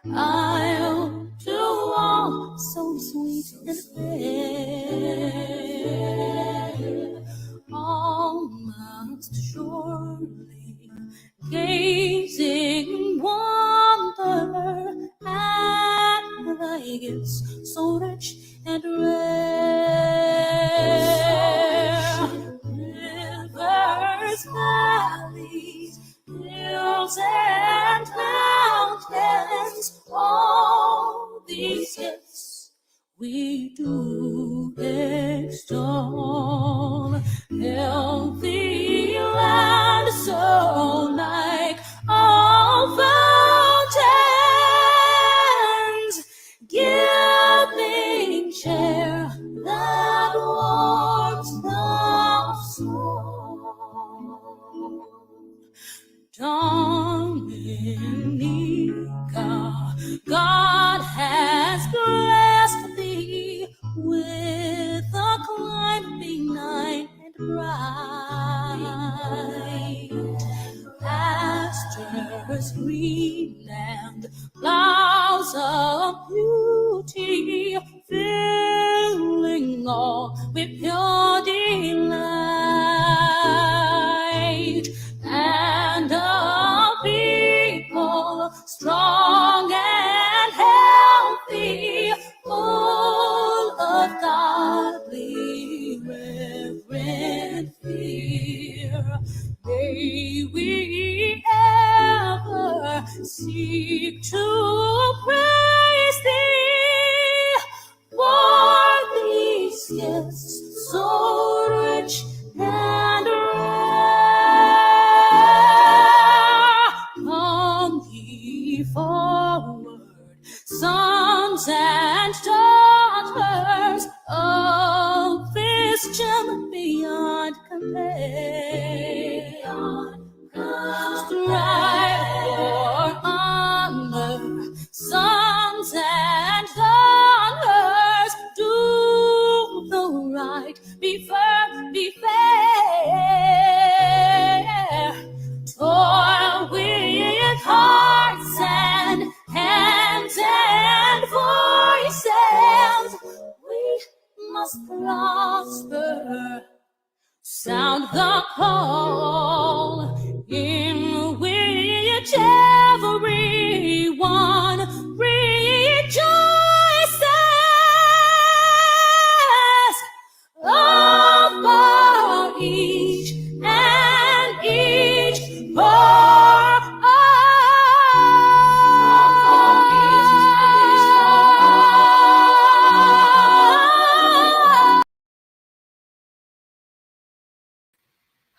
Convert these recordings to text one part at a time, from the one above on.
I'll do all so sweet and fair. Almost surely gazing in wonder at thy gifts so rich and rare. Rivers, valleys, hills and mountains, all these gifts we do extol. Healthy land, so like all fountains, giving cheer that warms the soul. Dominica, God has blessed thee with a climate benign and bright. Pastures green and clouds of beauty, filling all with pure delight. And a people strong and healthy, full of godly reverent fear. May we ever seek to praise thee for these gifts so rich and rare. Come ye forward, sons and daughters of this gem beyond compare. Strive for honor, sons and daughters, do the right, be firm, be fair. Toil with hearts and hands and voices, we must prosper. Sound the call in which everyone rejoices. For each and each for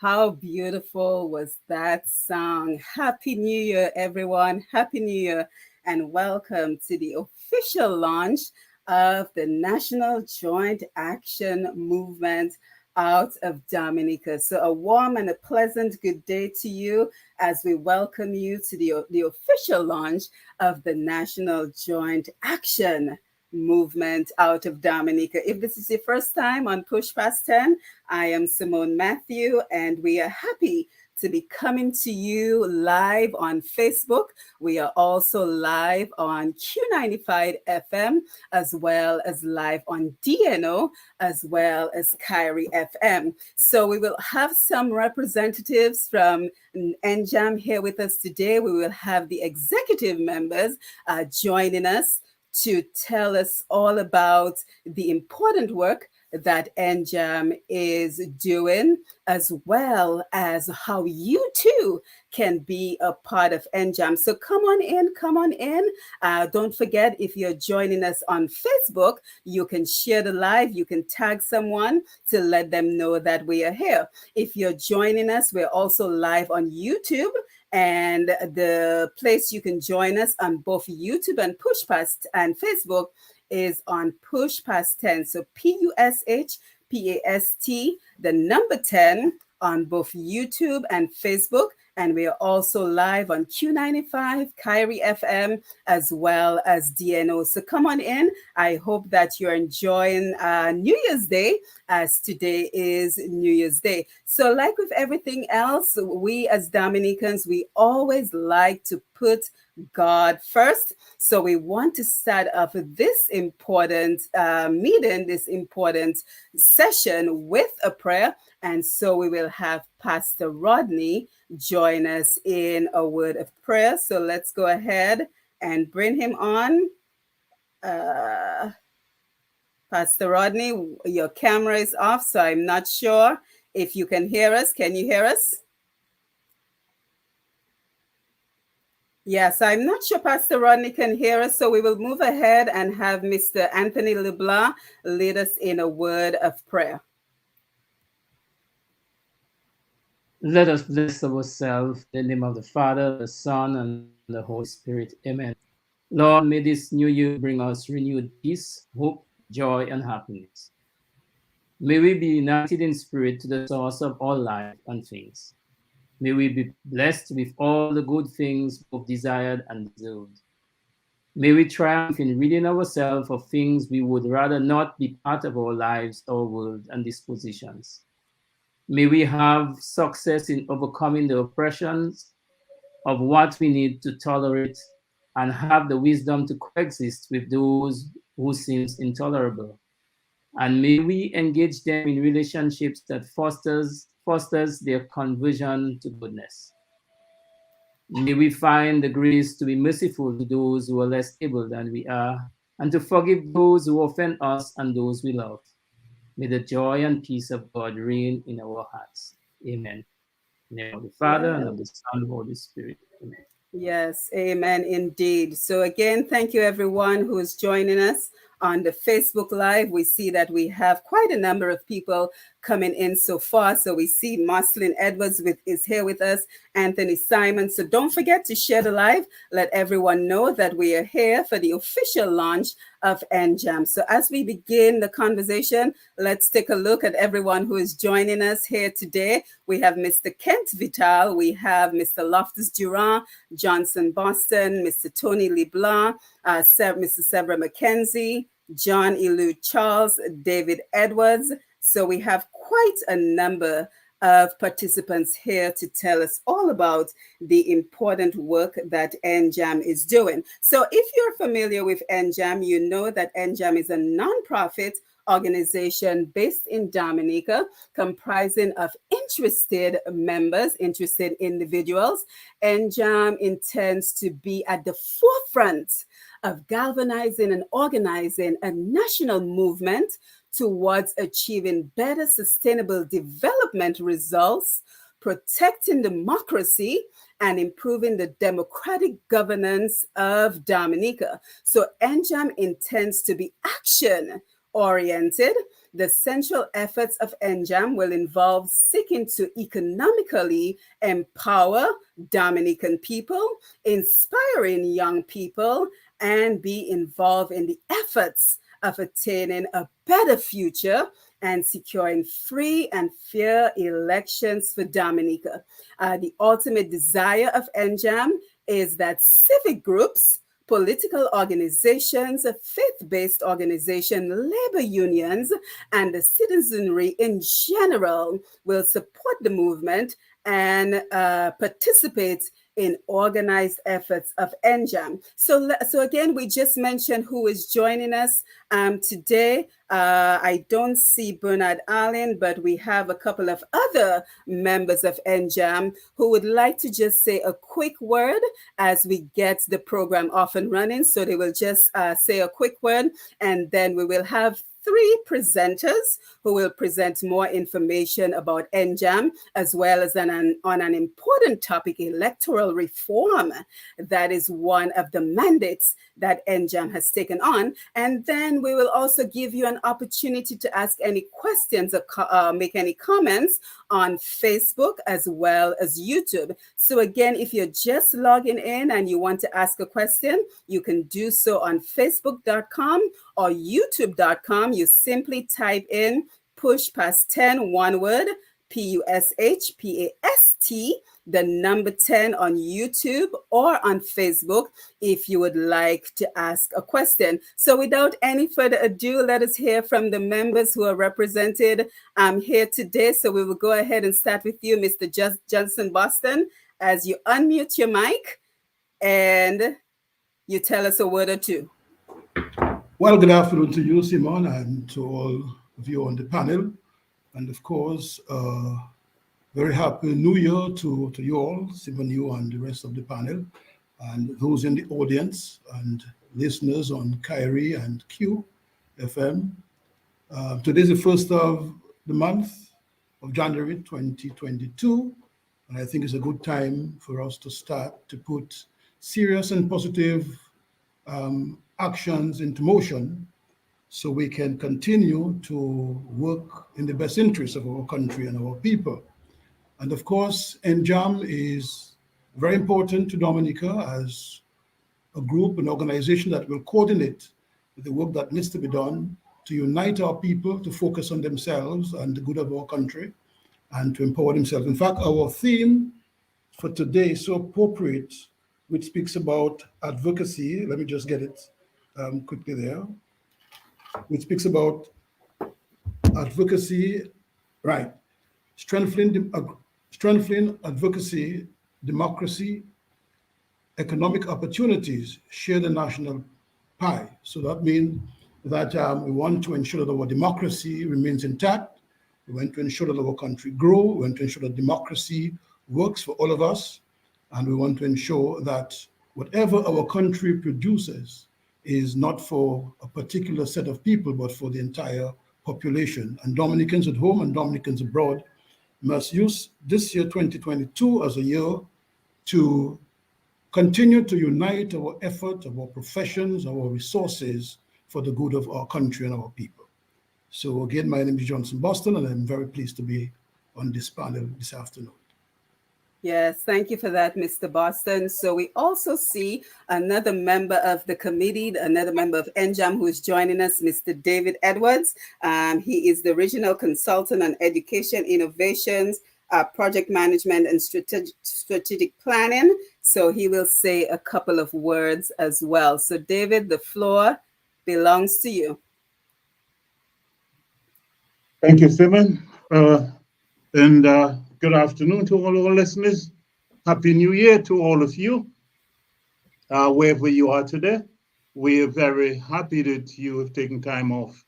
How beautiful was that song? Happy New Year, everyone. Happy New Year, and welcome to the official launch of the National Joint Action Movement out of Dominica. So a warm and a pleasant good day to you as we welcome you to the official launch of the National Joint Action Movement out of Dominica. If this is your first time on Push Past 10, I am Simone Matthew, and we are happy to be coming to you live on Facebook. We are also live on Q95 FM, as well as live on DNO, as well as Kyrie FM. So we will have some representatives from NJAM here with us today. We will have the executive members joining us to tell us all about the important work that NJAM is doing, as well as how you too can be a part of NJAM. So come on in, come on in. Don't forget, if you're joining us on Facebook, you can share the live, you can tag someone to let them know that we are here. If you're joining us, we're also live on YouTube. And the place you can join us on both YouTube and Push Past and Facebook is on Push Past 10. So PUSHPAST, the number 10 on both YouTube and Facebook. And we are also live on Q95, Kyrie FM, as well as DNO. So come on in. I hope that you're enjoying New Year's Day, as today is New Year's Day. So like with everything else, we as Dominicans, we always like to put God first. So we want to start off this important meeting, this important session with a prayer. And so we will have Pastor Rodney join us in a word of prayer. So let's go ahead and bring him on. Pastor Rodney, your camera is off, so I'm not sure if you can hear us. Can you hear us? Yes, I'm not sure Pastor Rodney can hear us, so we will move ahead and have Mr. Anthony LeBlanc lead us in a word of prayer. Let us bless ourselves in the name of the Father, the Son, and the Holy Spirit. Amen. Lord, may this new year bring us renewed peace, hope, joy, and happiness. May we be united in spirit to the source of all life and things. May we be blessed with all the good things both desired and deserved. May we triumph in ridding ourselves of things we would rather not be part of our lives, our world, and dispositions. May we have success in overcoming the oppressions of what we need to tolerate and have the wisdom to coexist with those who seems intolerable. And may we engage them in relationships that fosters their conversion to goodness. May we find the grace to be merciful to those who are less able than we are, and to forgive those who offend us and those we love. May the joy and peace of God reign in our hearts. Amen. In the name of the Father, and of the Son, and of the Holy Spirit. Amen. Yes, amen, indeed. So again, thank you everyone who is joining us on the Facebook Live. We see that we have quite a number of people coming in so far. So we see Marceline Edwards is here with us, Anthony Simon. So don't forget to share the live. Let everyone know that we are here for the official launch of NJAM. So as we begin the conversation, let's take a look at everyone who is joining us here today. We have Mr. Kent Vittel, we have Mr. Loftus Durand, Johnson Boston, Mr. Tony LeBlanc, Mr. Severa McKenzie, John Elu Charles, David Edwards. So we have quite a number of participants here to tell us all about the important work that NJAM is doing. So if you're familiar with NJAM, you know that NJAM is a nonprofit organization based in Dominica, comprising of interested members, interested individuals. NJAM intends to be at the forefront of galvanizing and organizing a national movement towards achieving better sustainable development results, protecting democracy, and improving the democratic governance of Dominica. So NJAM intends to be action-oriented. The central efforts of NJAM will involve seeking to economically empower Dominican people, inspiring young people, and be involved in the efforts of attaining a better future and securing free and fair elections for Dominica. The ultimate desire of NJAM is that civic groups, political organizations, faith-based organizations, labor unions, and the citizenry in general will support the movement and participate in organized efforts of NJAM. So again, we just mentioned who is joining us today. I don't see Bernard Allen, but we have a couple of other members of NJAM who would like to just say a quick word as we get the program off and running. So they will just say a quick word, and then we will have 3 presenters who will present more information about NJAM, as well as on an important topic, electoral reform. That is one of the mandates that NJAM has taken on. And then we will also give you an opportunity to ask any questions or make any comments on Facebook as well as YouTube. So again, if you're just logging in and you want to ask a question, you can do so on facebook.com or youtube.com. You simply type in push past 10, one word, PUSHPAST, the number 10 on YouTube or on Facebook if you would like to ask a question. So without any further ado, let us hear from the members who are represented here today. So we will go ahead and start with you, Mr. Johnson Boston, as you unmute your mic and you tell us a word or two. Well, good afternoon to you, Simon, and to all of you on the panel. And of course, very happy New Year to you all, Simon, you and the rest of the panel, and those in the audience and listeners on Kyrie and Q FM. Today is the first of the month of January 2022, and I think it's a good time for us to start to put serious and positive actions into motion so we can continue to work in the best interest of our country and our people. And of course, NJAM is very important to Dominica as a group, an organization that will coordinate the work that needs to be done to unite our people, to focus on themselves and the good of our country, and to empower themselves. In fact, our theme for today is so appropriate, which speaks about advocacy. Let me just get it quickly there. Which speaks about advocacy, right? Strengthening advocacy, democracy, economic opportunities, share the national pie. So that means that we want to ensure that our democracy remains intact. We want to ensure that our country grows. We want to ensure that democracy works for all of us. And we want to ensure that whatever our country produces is not for a particular set of people, but for the entire population. And Dominicans at home and Dominicans abroad must use this year, 2022, as a year to continue to unite our effort, our professions, our resources for the good of our country and our people. So again, my name is Johnson Boston, and I'm very pleased to be on this panel this afternoon. Yes, thank you for that, Mr. Boston. So we also see another member of the committee, another member of NJAM who is joining us, Mr. David Edwards. He is the regional consultant on education, innovations, project management, and strategic planning. So he will say a couple of words as well. So David, the floor belongs to you. Thank you, Simon. And good afternoon to all our listeners. Happy New Year to all of you, wherever you are today. We are very happy that you have taken time off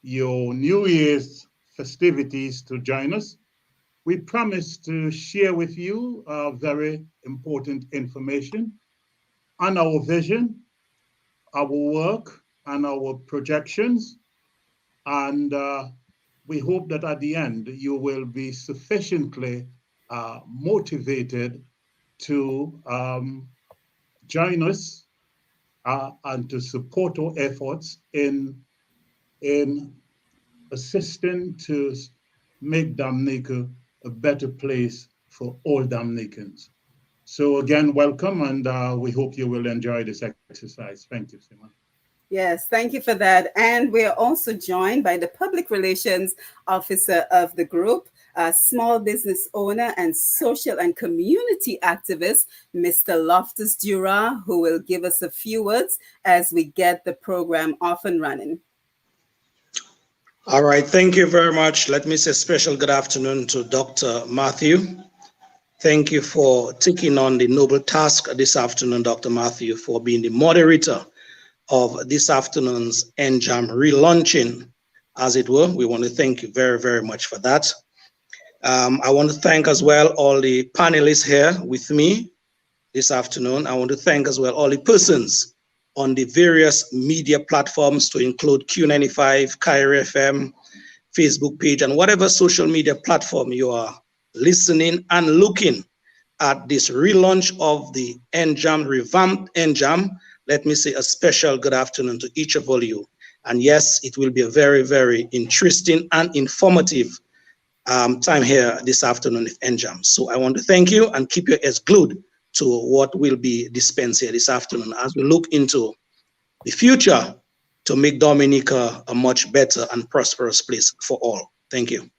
your New Year's festivities to join us. We promise to share with you very important information on our vision, our work, and our projections. And we hope that at the end, you will be sufficiently motivated to join us and to support our efforts in assisting to make Dominica a better place for all Dominicans. So again, welcome, and we hope you will enjoy this exercise. Thank you, Simon. Yes, thank you for that. And we are also joined by the Public Relations Officer of the group, a small business owner and social and community activist, Mr. Loftus Dura, who will give us a few words as we get the program off and running. All right, thank you very much. Let me say a special good afternoon to Dr. Matthew. Thank you for taking on the noble task this afternoon, Dr. Matthew, for being the moderator of this afternoon's NJAM relaunching, as it were. We want to thank you very, very much for that. I want to thank as well all the panelists here with me this afternoon. I want to thank as well all the persons on the various media platforms, to include Q95, Kyrie FM, Facebook page, and whatever social media platform you are listening and looking at this relaunch of the NJAM, revamped NJAM. Let me say a special good afternoon to each of all you. And yes, it will be a very, very interesting and informative time here this afternoon with NJAM. So I want to thank you and keep your ears glued to what will be dispensed here this afternoon as we look into the future to make Dominica a much better and prosperous place for all. Thank you.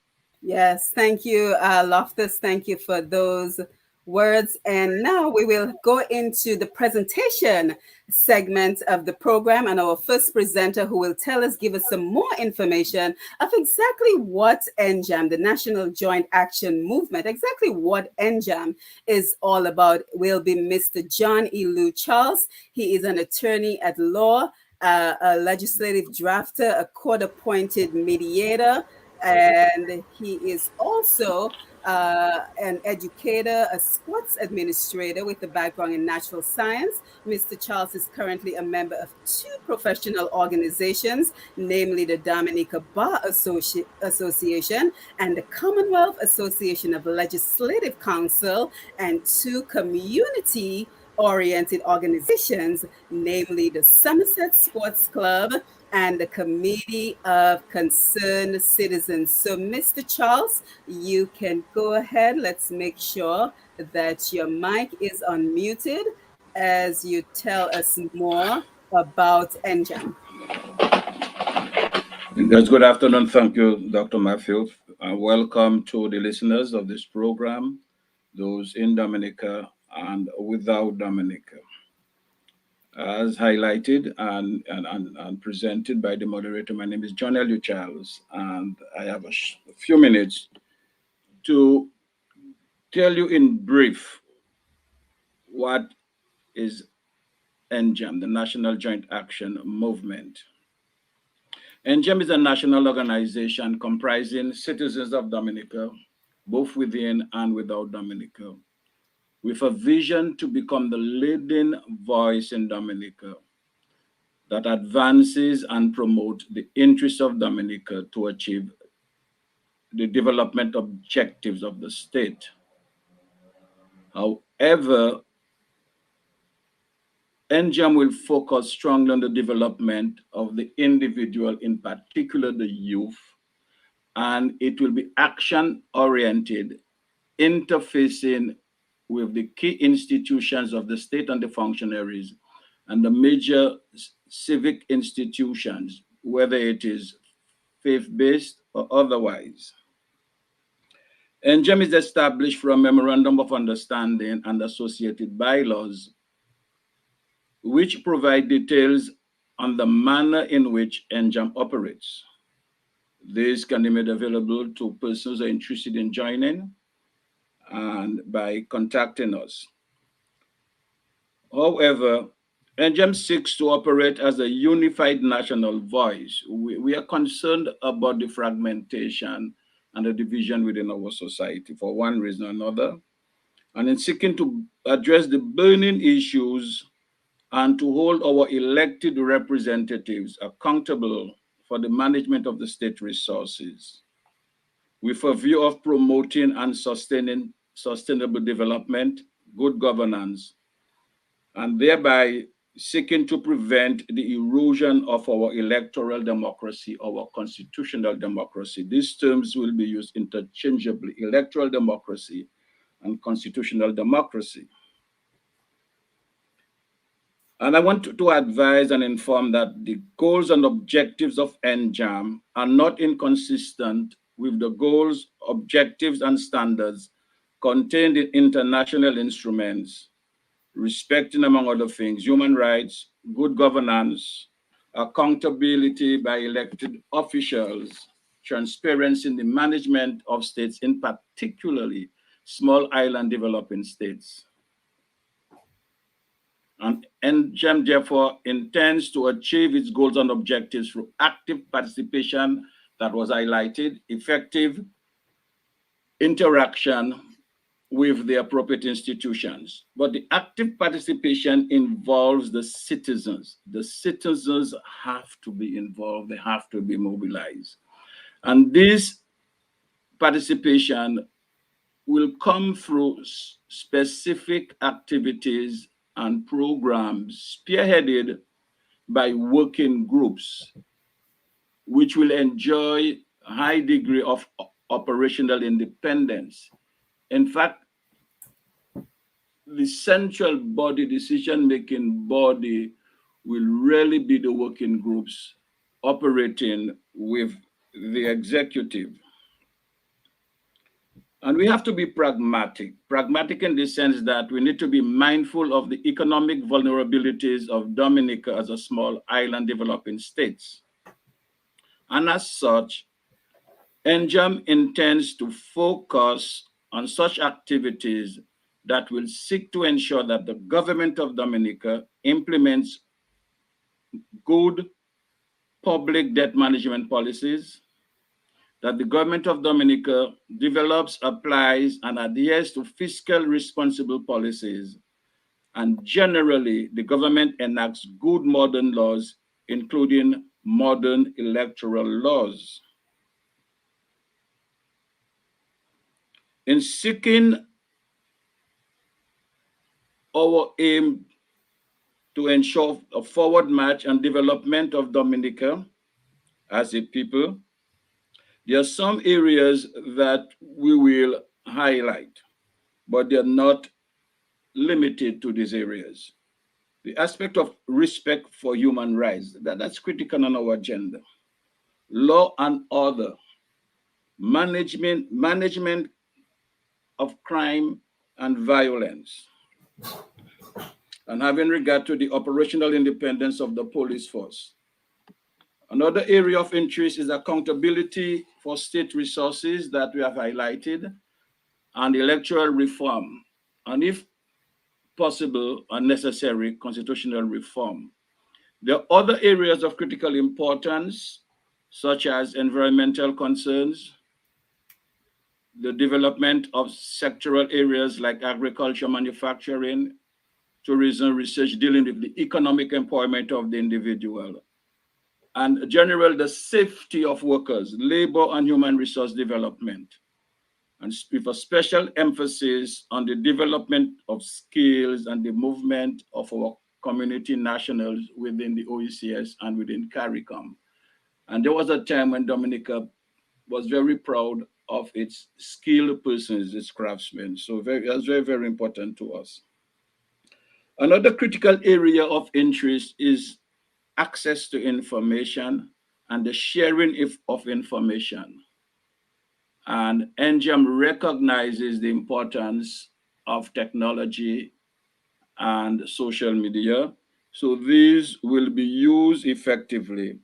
Yes, thank you, Loftus. Thank you for those words. And now we will go into the presentation segment of the program, and our first presenter who will give us some more information of exactly what NJAM, the National Joint Action Movement, exactly what NJAM is all about, will be Mr. John E. Lou Charles. He is an attorney at law, a legislative drafter, a court-appointed mediator, and he is also an educator, a sports administrator with a background in natural science. Mr. Charles is currently a member of two professional organizations, namely the Dominica Bar Association and the Commonwealth Association of Legislative Counsel, and two community-oriented organizations, namely the Somerset Sports Club and the Committee of Concerned Citizens. So, Mr. Charles, you can go ahead. Let's make sure that your mic is unmuted as you tell us more about NJAM. Yes, good afternoon. Thank you, Dr. Matthew. Welcome to the listeners of this program, those in Dominica and without Dominica. As highlighted and presented by the moderator, my name is John L. Charles, and I have a few minutes to tell you in brief what is NJAM, the National Joint Action Movement. NJAM is a national organization comprising citizens of Dominica, both within and without Dominica, with a vision to become the leading voice in Dominica that advances and promotes the interests of Dominica to achieve the development objectives of the state. However, NJAM will focus strongly on the development of the individual, in particular the youth, and it will be action-oriented, interfacing with the key institutions of the state and the functionaries and the major civic institutions, whether it is faith-based or otherwise. NJAM is established from a Memorandum of Understanding and associated bylaws, which provide details on the manner in which NJAM operates. This can be made available to persons who are interested in joining and by contacting us. However, NJAM seeks to operate as a unified national voice. We are concerned about the fragmentation and the division within our society for one reason or another, and in seeking to address the burning issues and to hold our elected representatives accountable for the management of the state resources, with a view of promoting and sustaining sustainable development, good governance, and thereby seeking to prevent the erosion of our electoral democracy, our constitutional democracy. These terms will be used interchangeably, electoral democracy and constitutional democracy. And I want to advise and inform that the goals and objectives of NJAM are not inconsistent with the goals, objectives, and standards contained in international instruments, respecting, among other things, human rights, good governance, accountability by elected officials, transparency in the management of states, in particularly small island developing states. And NJAM therefore intends to achieve its goals and objectives through active participation that was highlighted, effective interaction with the appropriate institutions. But the active participation involves the citizens. The citizens have to be involved, they have to be mobilized. And this participation will come through specific activities and programs spearheaded by working groups, which will enjoy a high degree of operational independence. In fact, the central body, decision-making body, will really be the working groups operating with the executive. And we have to be pragmatic in the sense that we need to be mindful of the economic vulnerabilities of Dominica as a small island developing states. And as such, NJAM intends to focus on such activities that will seek to ensure that the government of Dominica implements good public debt management policies, that the government of Dominica develops, applies, and adheres to fiscal responsible policies, and generally the government enacts good modern laws, including modern electoral laws. In seeking our aim to ensure a forward march and development of Dominica as a people, there are some areas that we will highlight, but they're not limited to these areas. The aspect of respect for human rights, that's critical on our agenda. Law and order, management of crime and violence, and having regard to the operational independence of the police force. Another area of interest is accountability for state resources that we have highlighted, and electoral reform, and if possible and necessary, constitutional reform. There are other areas of critical importance, such as environmental concerns, the development of sectoral areas like agriculture, manufacturing, tourism, research, dealing with the economic empowerment of the individual, and general the safety of workers, labor and human resource development, and with a special emphasis on the development of skills and the movement of our community nationals within the OECS and within CARICOM. And there was a time when Dominica was very proud of its skilled persons, its craftsmen. So that's very, very important to us. Another critical area of interest is access to information and the sharing of information. And NJAM recognizes the importance of technology and social media. So these will be used effectively.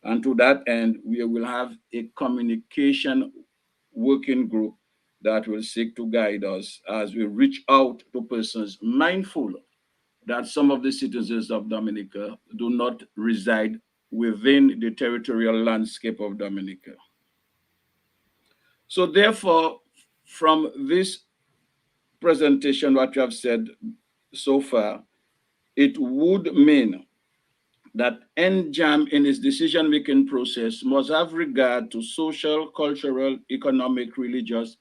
And to that end, we will have a communication working group that will seek to guide us as we reach out to persons, mindful that some of the citizens of Dominica do not reside within the territorial landscape of Dominica. So therefore, from this presentation, what you have said so far, it would mean that NJAM in its decision-making process must have regard to social, cultural, economic, religious,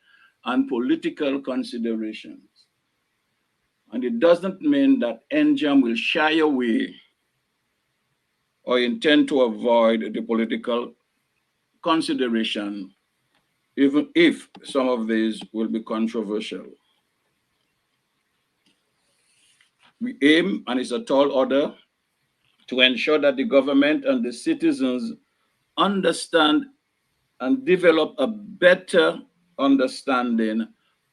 and political considerations. And it doesn't mean that NJAM will shy away or intend to avoid the political consideration, even if some of these will be controversial. We aim, and it's a tall order, to ensure that the government and the citizens understand and develop a better understanding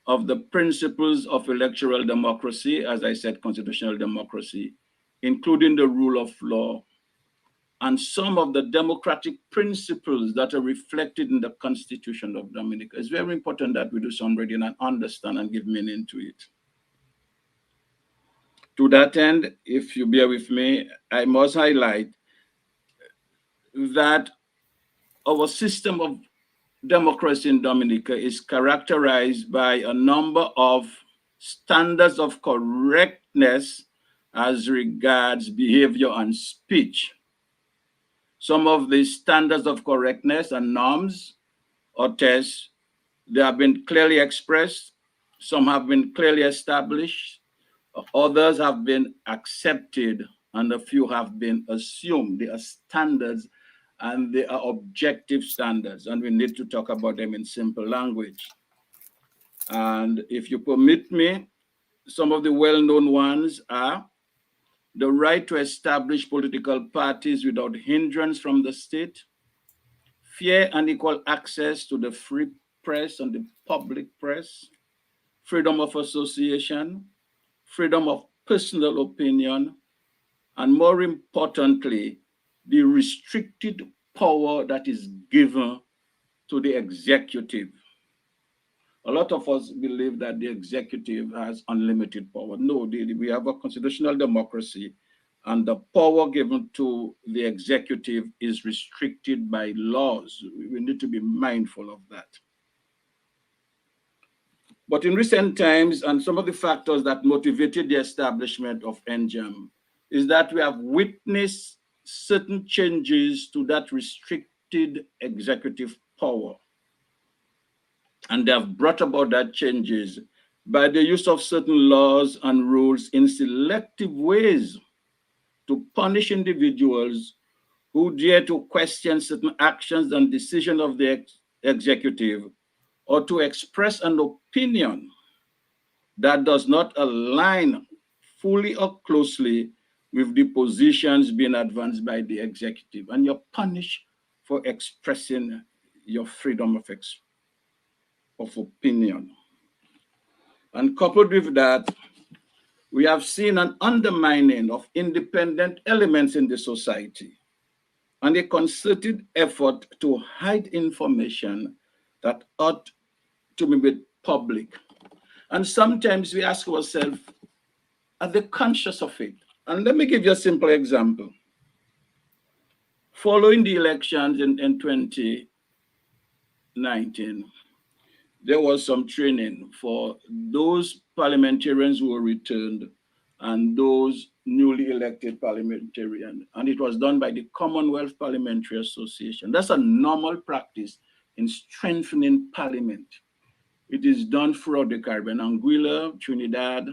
of the principles of electoral democracy, as I said, constitutional democracy, including the rule of law, and some of the democratic principles that are reflected in the Constitution of Dominica. It's very important that we do some reading and understand and give meaning to it. To that end, if you bear with me, I must highlight that our system of democracy in Dominica is characterized by a number of standards of correctness as regards behavior and speech. Some of these standards of correctness and norms or tests, they have been clearly expressed. Some have been clearly established. Others have been accepted, and a few have been assumed. They are standards, and they are objective standards, and we need to talk about them in simple language. And if you permit me, some of the well-known ones are the right to establish political parties without hindrance from the state, fair and equal access to the free press and the public press, freedom of association, freedom of personal opinion, and more importantly, the restricted power that is given to the executive. A lot of us believe that the executive has unlimited power. No, we have a constitutional democracy, and the power given to the executive is restricted by laws. We need to be mindful of that. But in recent times, and some of the factors that motivated the establishment of NJAM is that we have witnessed certain changes to that restricted executive power. And they have brought about that changes by the use of certain laws and rules in selective ways to punish individuals who dare to question certain actions and decisions of the executive, or to express an opinion that does not align fully or closely with the positions being advanced by the executive. And you're punished for expressing your freedom of opinion. And coupled with that, we have seen an undermining of independent elements in the society and a concerted effort to hide information that ought to be made public. And sometimes we ask ourselves, are they conscious of it? And let me give you a simple example. Following the elections in 2019, there was some training for those parliamentarians who were returned and those newly elected parliamentarians. And it was done by the Commonwealth Parliamentary Association. That's a normal practice in strengthening parliament. It is done throughout the Caribbean. Anguilla, Trinidad,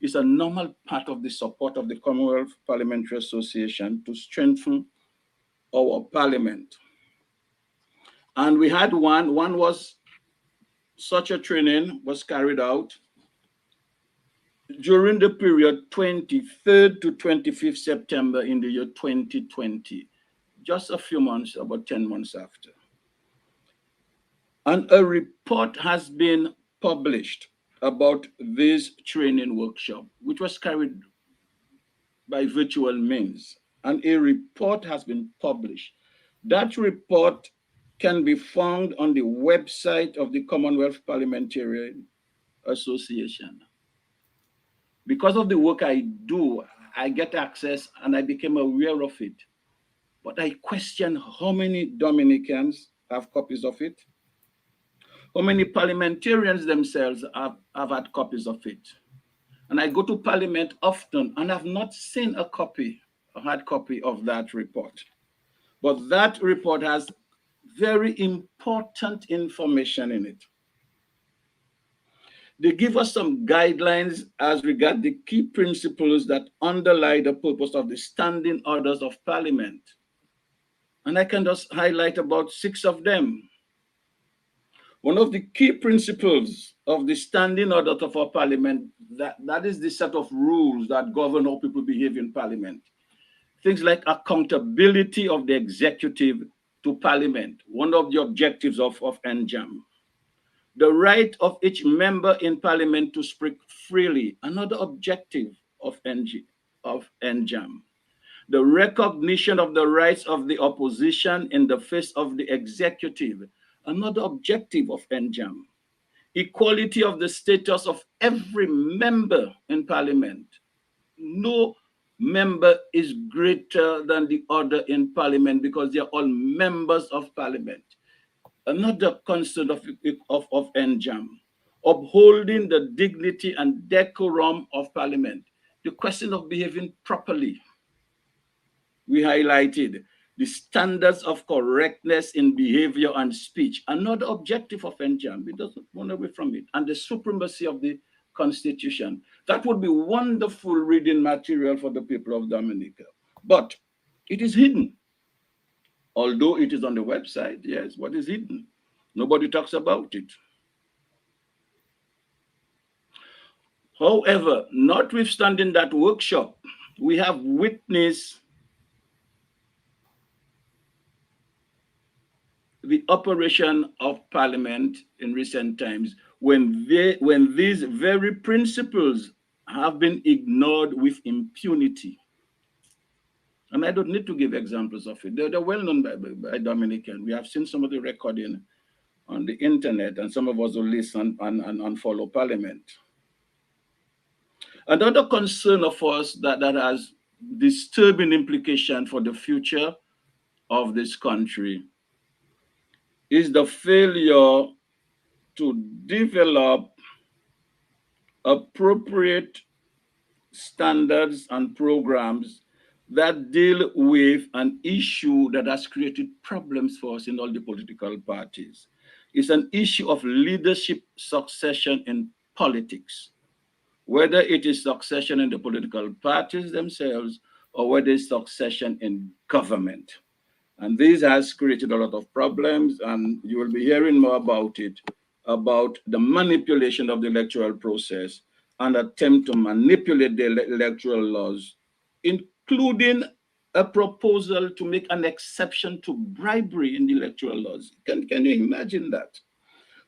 is a normal part of the support of the Commonwealth Parliamentary Association to strengthen our parliament. And we had one was such a training was carried out during the period 23rd to 25th September in the year 2020, just a few months, about 10 months after. And a report has been published about this training workshop, which was carried by virtual means. And a report has been published. That report can be found on the website of the Commonwealth Parliamentary Association. Because of the work I do, I get access and I became aware of it. But I question how many Dominicans have copies of it, how many parliamentarians themselves have had copies of it. And I go to Parliament often and have not seen a hard copy of that report. But that report has very important information in it. They give us some guidelines as regard the key principles that underlie the purpose of the standing orders of Parliament. And I can just highlight about 6 of them. One of the key principles of the standing orders of our Parliament, that is the set of rules that govern how people behave in Parliament. Things like accountability of the executive to Parliament, one of the objectives of NJAM. The right of each member in Parliament to speak freely, another objective of NJAM. The recognition of the rights of the opposition in the face of the executive, another objective of NJAM. Equality of the status of every member in Parliament. No member is greater than the other in Parliament because they are all members of Parliament. Another concern of NJAM, upholding the dignity and decorum of Parliament. The question of behaving properly. We highlighted the standards of correctness in behavior and speech, another objective of NJAM. It doesn't run away from it. And the supremacy of the Constitution. That would be wonderful reading material for the people of Dominica. But it is hidden. Although it is on the website, yes, what is hidden? Nobody talks about it. However, notwithstanding that workshop, we have witnessed the operation of Parliament in recent times when these very principles have been ignored with impunity. And I don't need to give examples of it. They're well known by Dominican. We have seen some of the recording on the internet, and some of us will listen and follow Parliament. Another concern of us that has disturbing implication for the future of this country is the failure to develop appropriate standards and programs that deal with an issue that has created problems for us in all the political parties. It's an issue of leadership succession in politics, whether it is succession in the political parties themselves or whether it's succession in government. And this has created a lot of problems, and you will be hearing more about it, about the manipulation of the electoral process and attempt to manipulate the electoral laws, including a proposal to make an exception to bribery in the electoral laws. Can you imagine that?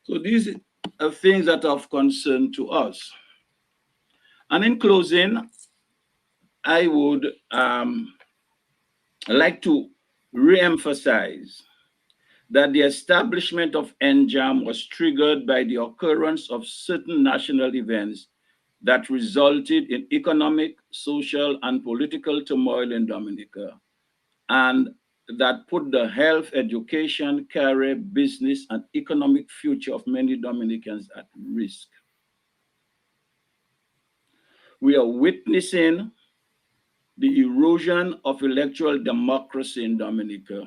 So these are things that are of concern to us. And in closing, I would like to re-emphasize that the establishment of NJAM was triggered by the occurrence of certain national events that resulted in economic, social, and political turmoil in Dominica, and that put the health, education, career, business, and economic future of many Dominicans at risk. We are witnessing the erosion of electoral democracy in Dominica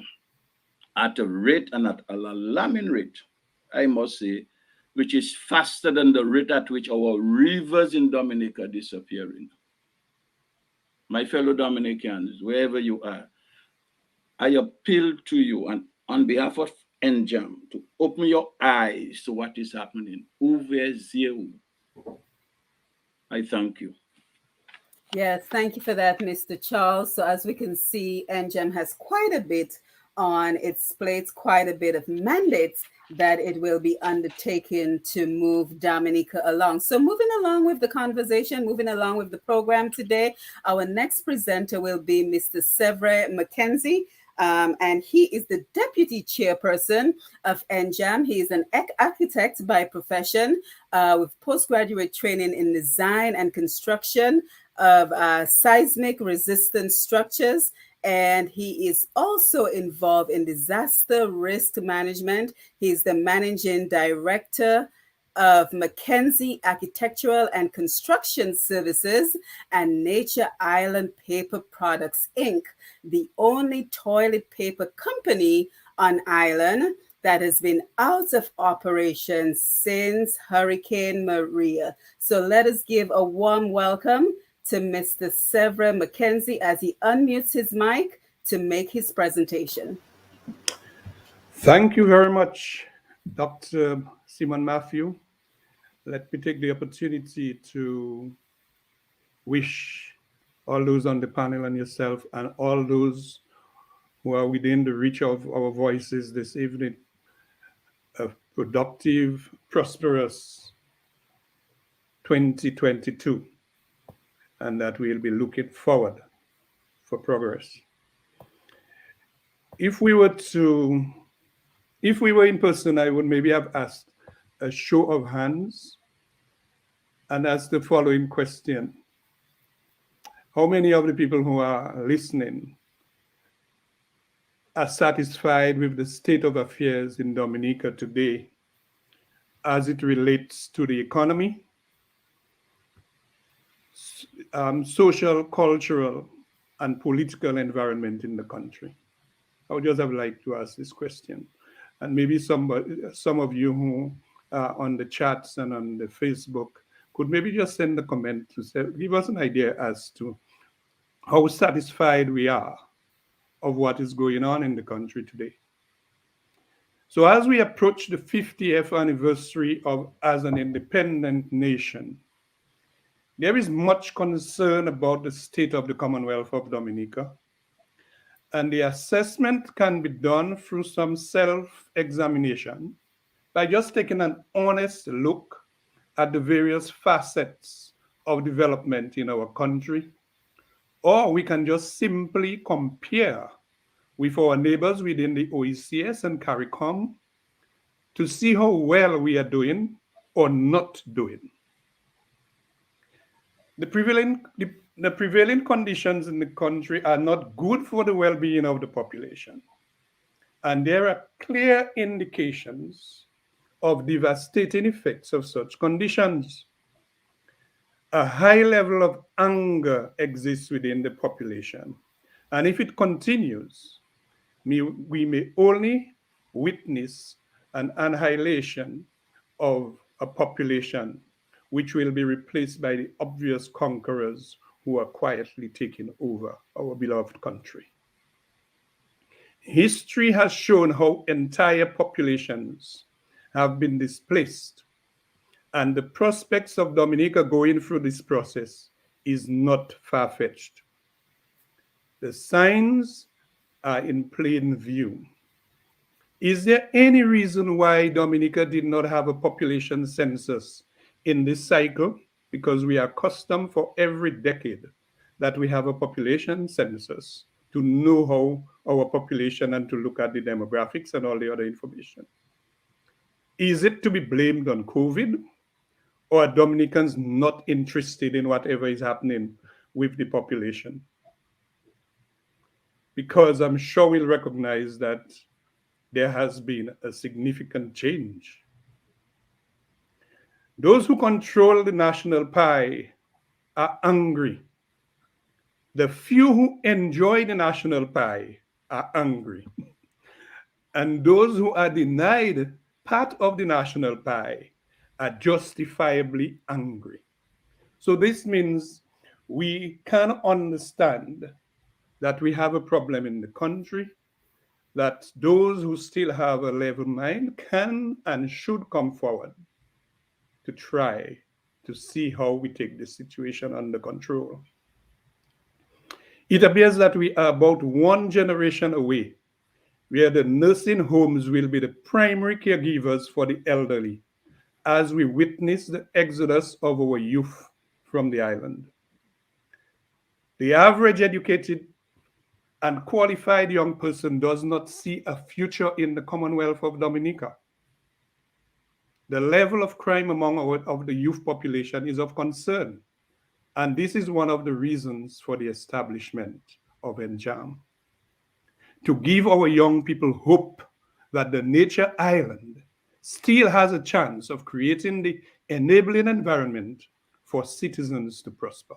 at a rate, and at an alarming rate, I must say, which is faster than the rate at which our rivers in Dominica are disappearing. My fellow Dominicans, wherever you are, I appeal to you and on behalf of NJAM to open your eyes to what is happening. I thank you. Yes, thank you for that, Mr. Charles. So as we can see, NJAM has quite a bit on its plate, quite a bit of mandates that it will be undertaking to move Dominica along. So moving along with the conversation, moving along with the program today, our next presenter will be Mr. Sevre McKenzie. And he is the deputy chairperson of NJAM. He is an architect by profession with postgraduate training in design and construction of seismic resistant structures. And he is also involved in disaster risk management. He's the managing director of Mackenzie Architectural and Construction Services and Nature Island Paper Products, Inc., the only toilet paper company on island that has been out of operation since Hurricane Maria. So let us give a warm welcome to Mr. Sevre McKenzie as he unmutes his mic to make his presentation. Thank you very much, Dr. Simon Matthew. Let me take the opportunity to wish all those on the panel and yourself and all those who are within the reach of our voices this evening a productive, prosperous 2022, and that we'll be looking forward for progress. If we were in person, I would maybe have asked a show of hands and asked the following question. How many of the people who are listening are satisfied with the state of affairs in Dominica today as it relates to the economy, social, cultural, and political environment in the country? I would just have liked to ask this question. And maybe some of you who are on the chats and on the Facebook could maybe just send a comment to say, give us an idea as to how satisfied we are of what is going on in the country today. So as we approach the 50th anniversary as an independent nation, there is much concern about the state of the Commonwealth of Dominica And the assessment can be done through some self-examination by just taking an honest look at the various facets of development in our country. Or we can just simply compare with our neighbors within the OECS and CARICOM to see how well we are doing or not doing. The prevailing conditions in the country are not good for the well-being of the population. And there are clear indications of devastating effects of such conditions. A high level of anger exists within the population. And if it continues, we may only witness an annihilation of a population which will be replaced by the obvious conquerors who are quietly taking over our beloved country. History has shown how entire populations have been displaced, and the prospects of Dominica going through this process is not far-fetched. The signs are in plain view. Is there any reason why Dominica did not have a population census in this cycle? Because we are accustomed for every decade that we have a population census to know how our population and to look at the demographics and all the other information. Is it to be blamed on COVID? Or are Dominicans not interested in whatever is happening with the population? Because I'm sure we'll recognize that there has been a significant change. Those who control the national pie are angry. The few who enjoy the national pie are angry. And those who are denied part of the national pie are justifiably angry. So this means we can understand that we have a problem in the country, that those who still have a level mind can and should come forward to try to see how we take the situation under control. It appears that we are about one generation away where the nursing homes will be the primary caregivers for the elderly as we witness the exodus of our youth from the island. The average educated and qualified young person does not see a future in the Commonwealth of Dominica. The level of crime among of the youth population is of concern, and this is one of the reasons for the establishment of NJAM. To give our young people hope that the nature island still has a chance of creating the enabling environment for citizens to prosper.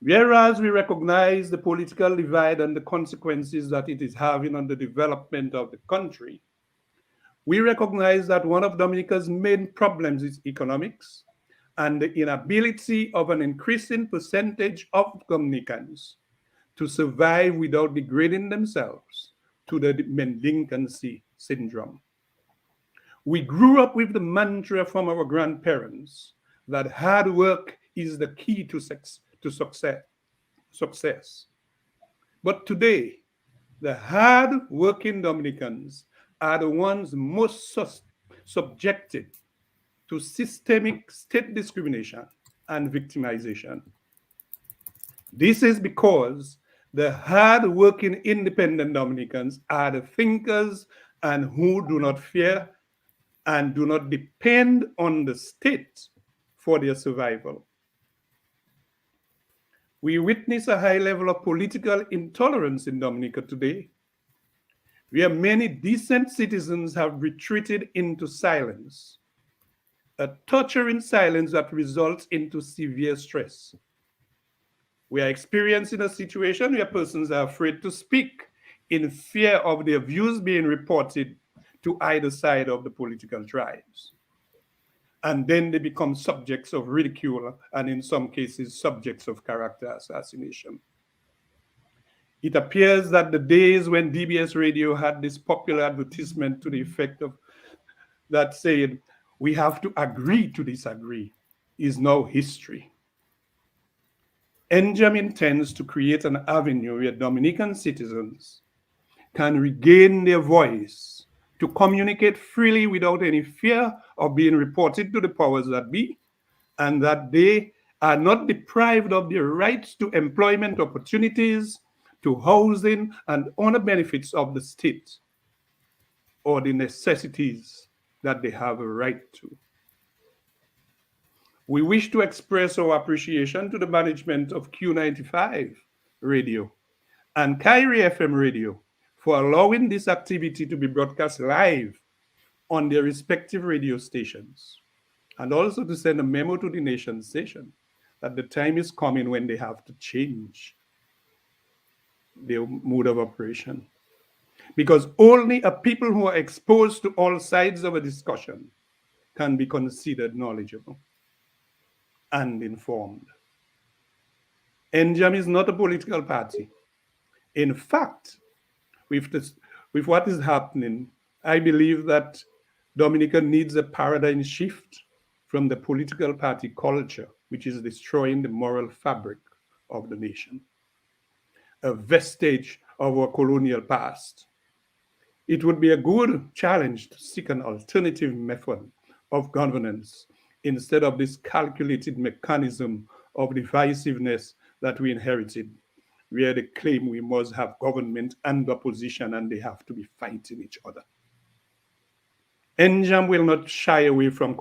Whereas we recognize the political divide and the consequences that it is having on the development of the country, we recognize that one of Dominica's main problems is economics and the inability of an increasing percentage of Dominicans to survive without degrading themselves to the mendicancy syndrome. We grew up with the mantra from our grandparents that hard work is the key to success. But today, the hard-working Dominicans are the ones most subjected to systemic state discrimination and victimization. This is because the hard-working independent Dominicans are the thinkers and who do not fear and do not depend on the state for their survival. We witness a high level of political intolerance in Dominica today, where many decent citizens have retreated into silence, a torturing silence that results into severe stress. We are experiencing a situation where persons are afraid to speak in fear of their views being reported to either side of the political tribes. And then they become subjects of ridicule and in some cases subjects of character assassination. It appears that the days when DBS radio had this popular advertisement to the effect of that saying, "We have to agree to disagree," is now history. NJAM intends to create an avenue where Dominican citizens can regain their voice to communicate freely without any fear of being reported to the powers that be, and that they are not deprived of their rights to employment opportunities, to housing and other benefits of the state, or the necessities that they have a right to. We wish to express our appreciation to the management of Q95 Radio and Kyrie FM Radio for allowing this activity to be broadcast live on their respective radio stations, and also to send a memo to the nation station that the time is coming when they have to change their mode of operation. Because only a people who are exposed to all sides of a discussion can be considered knowledgeable and informed. NJAM is not a political party. In fact, with what is happening, I believe that Dominica needs a paradigm shift from the political party culture, which is destroying the moral fabric of the nation, a vestige of our colonial past. It would be a good challenge to seek an alternative method of governance instead of this calculated mechanism of divisiveness that we inherited, where they claim we must have government and opposition and they have to be fighting each other. NJAM will not shy away from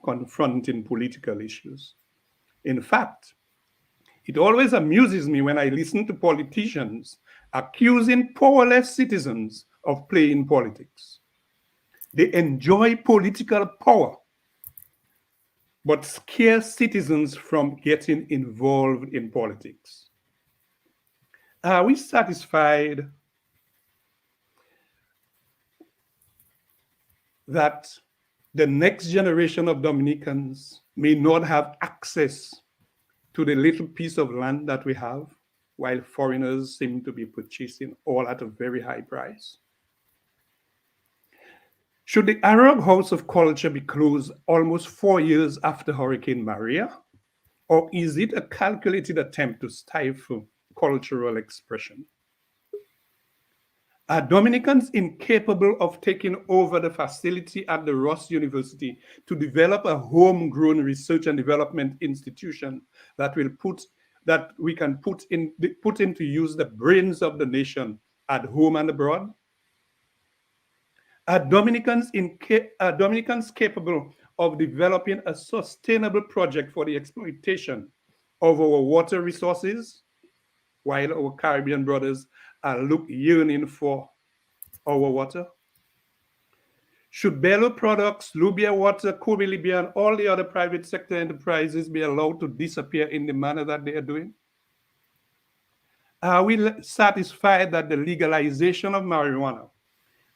confronting political issues. In fact, it always amuses me when I listen to politicians accusing powerless citizens of playing politics. They enjoy political power, but scare citizens from getting involved in politics. Are we satisfied that the next generation of Dominicans may not have access to the little piece of land that we have, while foreigners seem to be purchasing all at a very high price? Should the Arab House of Culture be closed almost 4 years after Hurricane Maria? Or is it a calculated attempt to stifle cultural expression? Are Dominicans incapable of taking over the facility at the Ross University to develop a homegrown research and development institution that we can put into use the brains of the nation at home and abroad? Are Dominicans capable of developing a sustainable project for the exploitation of our water resources, while our Caribbean brothers are yearning for our water? Should Bello Products, Lubia Water, Kobe Libya, and all the other private sector enterprises be allowed to disappear in the manner that they are doing? Are we satisfied that the legalization of marijuana,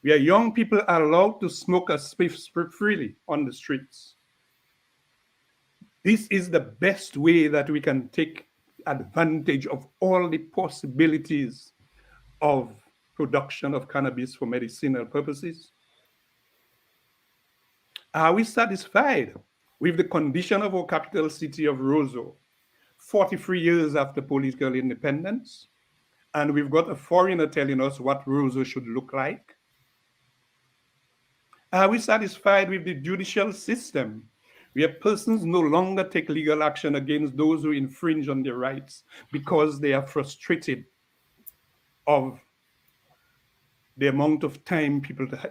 where young people are allowed to smoke a spliff freely on the streets, this is the best way that we can take advantage of all the possibilities of production of cannabis for medicinal purposes? Are we satisfied with the condition of our capital city of Roseau, 43 years after political independence, and we've got a foreigner telling us what Roseau should look like? Are we satisfied with the judicial system, where persons no longer take legal action against those who infringe on their rights because they are frustrated of the amount of time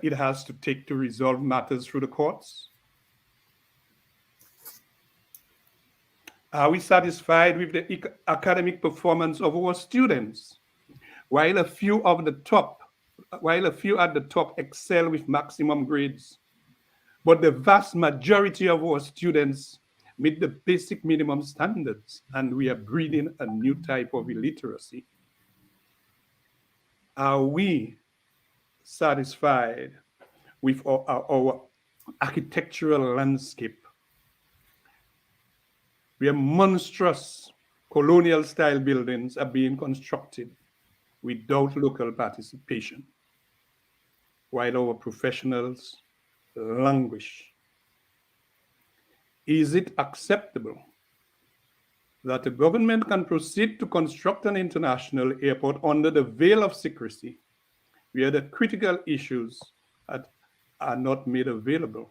it has to take to resolve matters through the courts? Are we satisfied with the academic performance of our students? While a few at the top excel with maximum grades, but the vast majority of our students meet the basic minimum standards, and we are breeding a new type of illiteracy. Are we satisfied with our architectural landscape, where monstrous colonial style buildings are being constructed without local participation, while our professionals languish? Is it acceptable that the government can proceed to construct an international airport under the veil of secrecy, where the critical issues are not made available,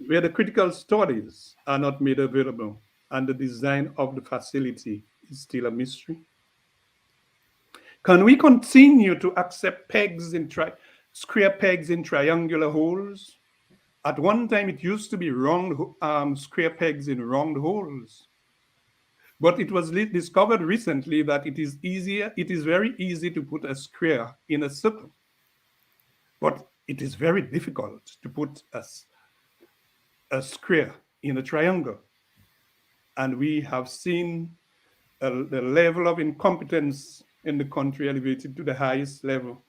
where the critical studies are not made available, and the design of the facility is still a mystery? Can we continue to accept square pegs in triangular holes? At one time, it used to be square pegs in round holes. But it was discovered recently that it is very easy to put a square in a circle. But it is very difficult to put a square in a triangle. And we have seen the level of incompetence in the country elevated to the highest level,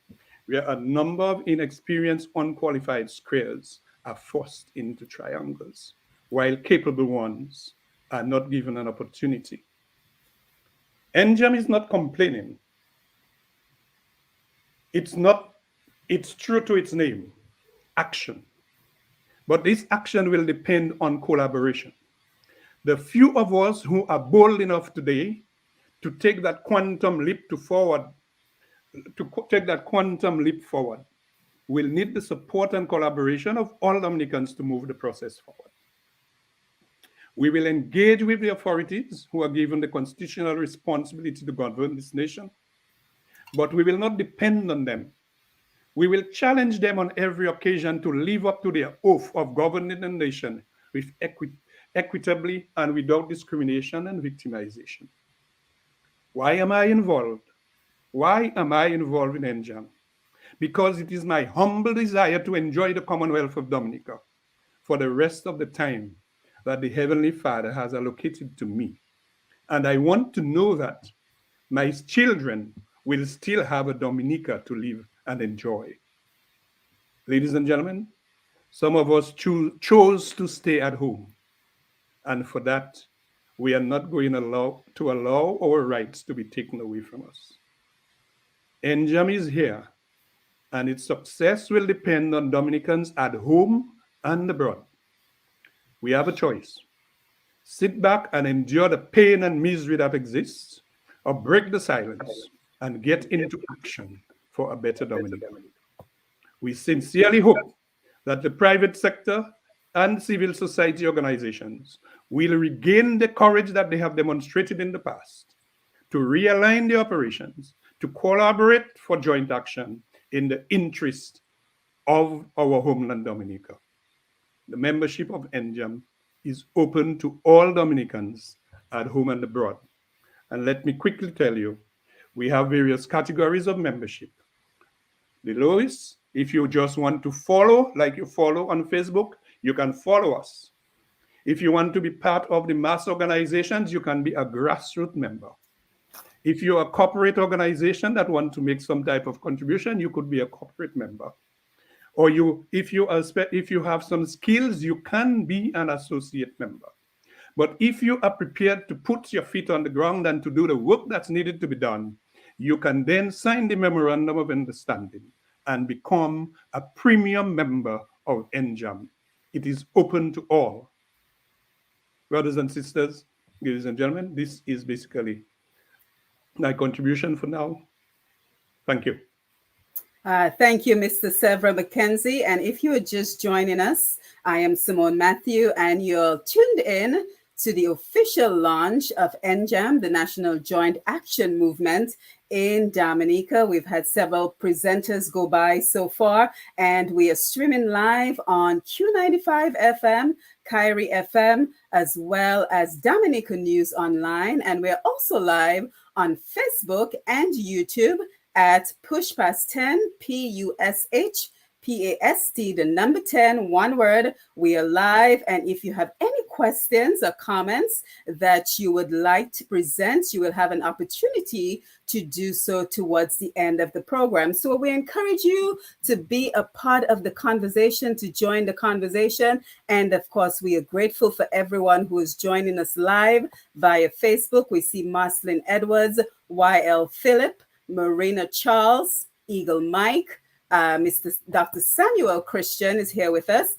where a number of inexperienced, unqualified squares are forced into triangles, while capable ones are not given an opportunity. NJAM is not complaining. It's true to its name, action. But this action will depend on collaboration. The few of us who are bold enough today to take that quantum leap forward, will need the support and collaboration of all Dominicans to move the process forward. We will engage with the authorities who are given the constitutional responsibility to govern this nation, but we will not depend on them. We will challenge them on every occasion to live up to their oath of governing the nation with equitably and without discrimination and victimization. Why am I involved? Why am I involved in NJAM? Because it is my humble desire to enjoy the Commonwealth of Dominica for the rest of the time that the Heavenly Father has allocated to me. And I want to know that my children will still have a Dominica to live and enjoy. Ladies and gentlemen, some of us chose to stay at home. And for that, we are not going to allow our rights to be taken away from us. NJAM is here, and its success will depend on Dominicans at home and abroad. We have a choice. Sit back and endure the pain and misery that exists, or break the silence and get into action for a better Dominica. We sincerely hope that the private sector and civil society organizations will regain the courage that they have demonstrated in the past to realign their operations, to collaborate for joint action in the interest of our homeland Dominica. The membership of NJAM is open to all Dominicans at home and abroad. And let me quickly tell you, we have various categories of membership. The lowest, if you just want to follow, like you follow on Facebook, you can follow us. If you want to be part of the mass organizations, you can be a grassroots member. If you're a corporate organization that want to make some type of contribution, you could be a corporate member. Or if you have some skills, you can be an associate member. But if you are prepared to put your feet on the ground and to do the work that's needed to be done, you can then sign the Memorandum of Understanding and become a premium member of NJAM. It is open to all. Brothers and sisters, ladies and gentlemen, this is basically my contribution for now. Thank you. Thank you, Mr. Sevra McKenzie. And if you are just joining us, I am Simone Matthew, and you're tuned in to the official launch of NJAM, the National Joint Action Movement in Dominica. We've had several presenters go by so far, and we are streaming live on Q95 FM, Kyrie FM, as well as Dominica News Online. And we're also live on Facebook and YouTube at Push_10, PUSHPAST, the number 10, one word. We are live. And if you have any questions or comments that you would like to present, you will have an opportunity to do so towards the end of the program. So we encourage you to be a part of the conversation, to join the conversation. And of course, we are grateful for everyone who is joining us live via Facebook. We see Marcelin Edwards, YL Phillip, Marina Charles, Eagle Mike, Dr. Samuel Christian is here with us,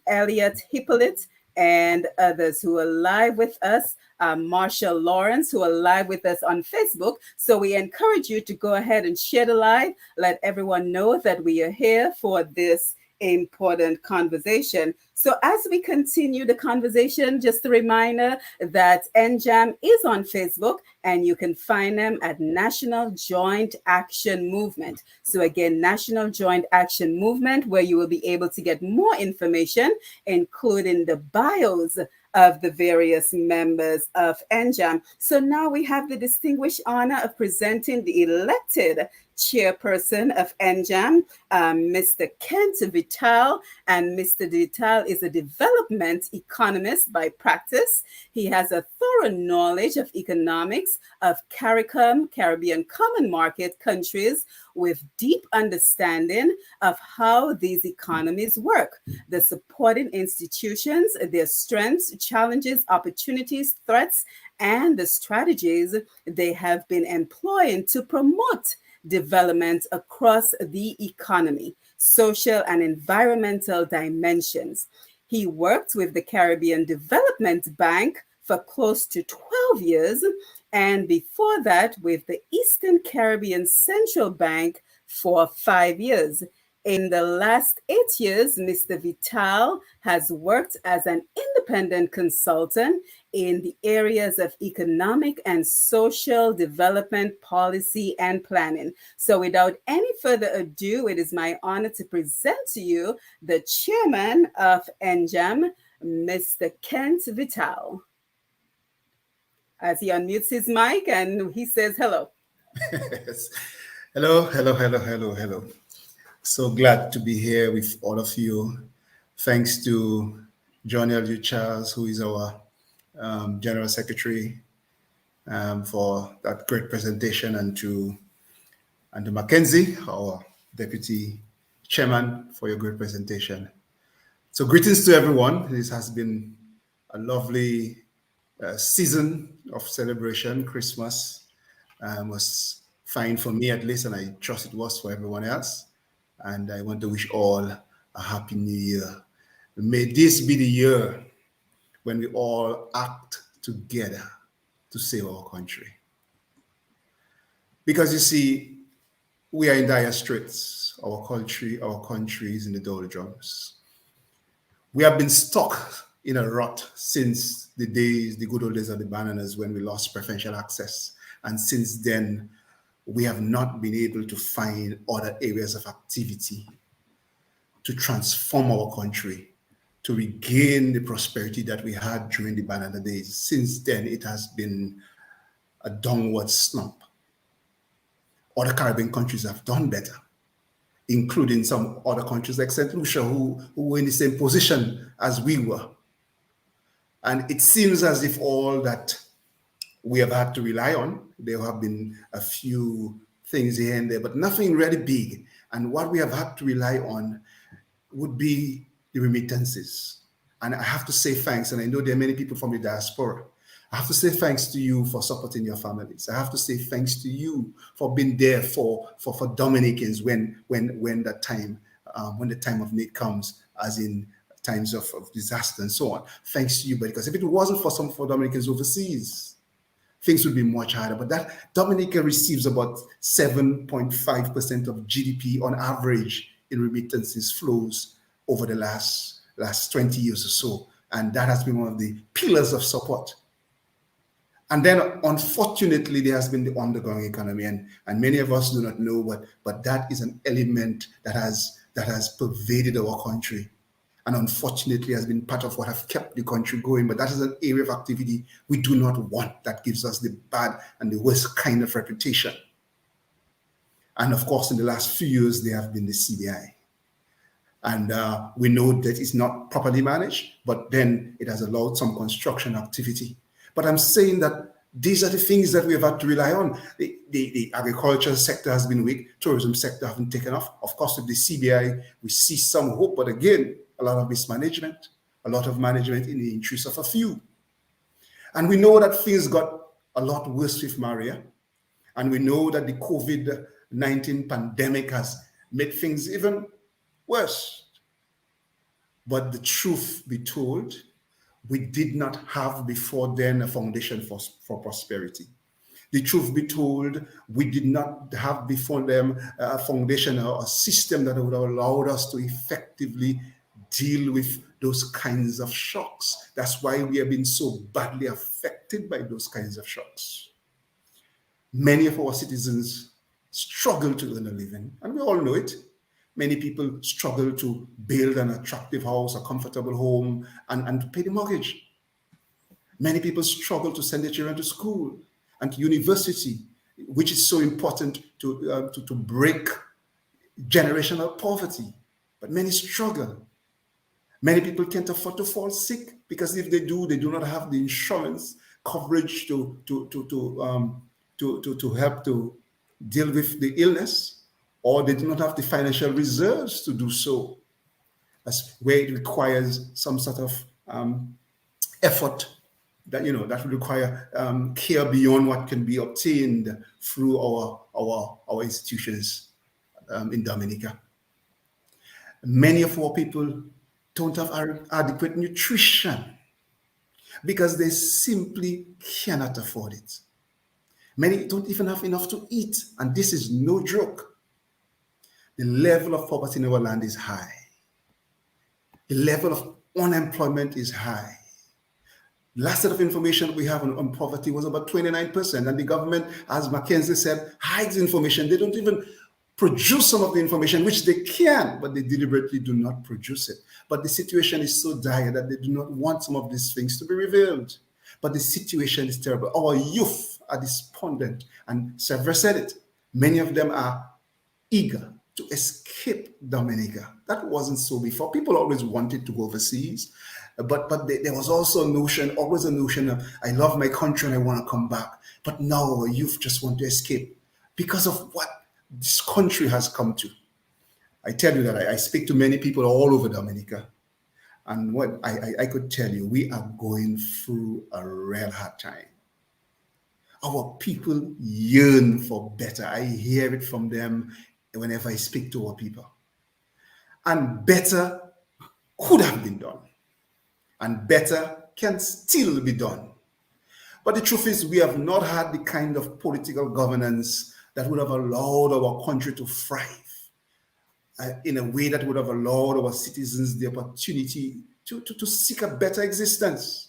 Elliot Hippolyte, and others who are live with us. Marshall Lawrence, who are live with us on Facebook. So we encourage you to go ahead and share the live. Let everyone know that we are here for this important conversation. So as we continue the conversation, just a reminder that NJAM is on Facebook and you can find them at National Joint Action Movement. So again, National Joint Action Movement, where you will be able to get more information, including the bios of the various members of NJAM. So now we have the distinguished honor of presenting the elected chairperson of NJAM, Mr. Kent Vittel. And Mr. Vittel is a development economist by practice. He has a thorough knowledge of economics of CARICOM, Caribbean Common Market countries, with deep understanding of how these economies work, the supporting institutions, their strengths, challenges, opportunities, threats, and the strategies they have been employing to promote development across the economy, social and environmental dimensions. He worked with the Caribbean Development Bank for close to 12 years, and before that with the Eastern Caribbean Central Bank for 5 years. In the last 8 years, Mr. Vittel has worked as an independent consultant in the areas of economic and social development policy and planning. So without any further ado, it is my honor to present to you the chairman of NJAM, Mr. Kent Vittel. As he unmutes his mic and he says hello. Hello. So glad to be here with all of you. Thanks to John L. Charles, who is our General Secretary, for that great presentation, and to Mackenzie, our Deputy Chairman, for your great presentation. So greetings to everyone. This has been a lovely season of celebration. Christmas was fine for me at least, and I trust it was for everyone else. And I want to wish all a happy new year. May this be the year when we all act together to save our country. Because you see, we are in dire straits. Our country is in the doldrums. We have been stuck in a rut since the good old days of the bananas, when we lost preferential access. And since then, we have not been able to find other areas of activity to transform our country, to regain the prosperity that we had during the banana days. Since then, it has been a downward slump. Other Caribbean countries have done better, including some other countries like St. Lucia, who were in the same position as we were. And it seems as if all that we have had to rely on, there have been a few things here and there, but nothing really big. And what we have had to rely on would be the remittances. And I have to say thanks, and I know there are many people from the diaspora. I have to say thanks to you for supporting your families. I have to say thanks to you for being there for Dominicans when the time of need comes, as in times of disaster and so on. Thanks to you, because if it wasn't for Dominicans overseas, things would be much harder. But that Dominica receives about 7.5% of GDP on average in remittances flows over the last 20 years or so. And that has been one of the pillars of support. And then, unfortunately, there has been the underground economy, and many of us do not know, but that is an element that has pervaded our country, and unfortunately has been part of what have kept the country going. But that is an area of activity we do not want. That gives us the bad and the worst kind of reputation. And of course, in the last few years, there have been the CBI. And we know that it's not properly managed, but then it has allowed some construction activity. But I'm saying that these are the things that we have had to rely on. The agriculture sector has been weak. Tourism sector haven't taken off. Of course, with the CBI, we see some hope, but again, a lot of mismanagement, a lot of management in the interest of a few. And we know that things got a lot worse with Maria. And we know that the COVID-19 pandemic has made things even worse. But the truth be told, we did not have before then a foundation for prosperity. The truth be told, we did not have before them a foundation or a system that would have allowed us to effectively deal with those kinds of shocks. That's why we have been so badly affected by those kinds of shocks. Many of our citizens struggle to earn a living, and we all know it. Many people struggle to build an attractive house, a comfortable home, and to pay the mortgage. Many people struggle to send their children to school and to university, which is so important to break generational poverty. But many struggle. Many people can't afford to fall sick because if they do not have the insurance coverage to help to deal with the illness, or they do not have the financial reserves to do so. That's where it requires some sort of effort that that will require care beyond what can be obtained through our institutions in Dominica. Many of our people don't have adequate nutrition because they simply cannot afford it. Many don't even have enough to eat, and this is no joke. The level of poverty in our land is high. The level of unemployment is high. Last set of information we have on poverty was about 29%, and the government, as Mackenzie said, hides information. They don't even produce some of the information, which they can, but they deliberately do not produce it. But the situation is so dire that they do not want some of these things to be revealed. But the situation is terrible. Our youth are despondent, and Sever said it. Many of them are eager to escape Dominica. That wasn't so before. People always wanted to go overseas, but there was also always a notion of, I love my country and I want to come back. But now our youth just want to escape because of what this country has come to. I tell you that I speak to many people all over Dominica, and what I could tell you, we are going through a real hard time. Our people yearn for better. I hear it from them whenever I speak to our people. And better could have been done. And better can still be done. But the truth is, we have not had the kind of political governance that would have allowed our country to thrive in a way that would have allowed our citizens the opportunity to seek a better existence.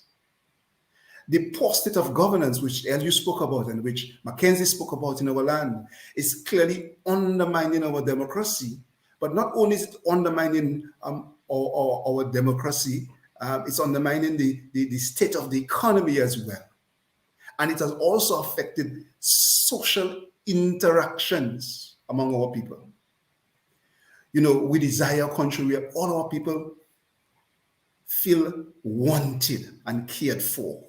The poor state of governance, which LU spoke about and which Mackenzie spoke about in our land, is clearly undermining our democracy. But not only is it undermining our democracy, it's undermining the state of the economy as well. And it has also affected social interactions among our people. We desire a country where all our people feel wanted and cared for.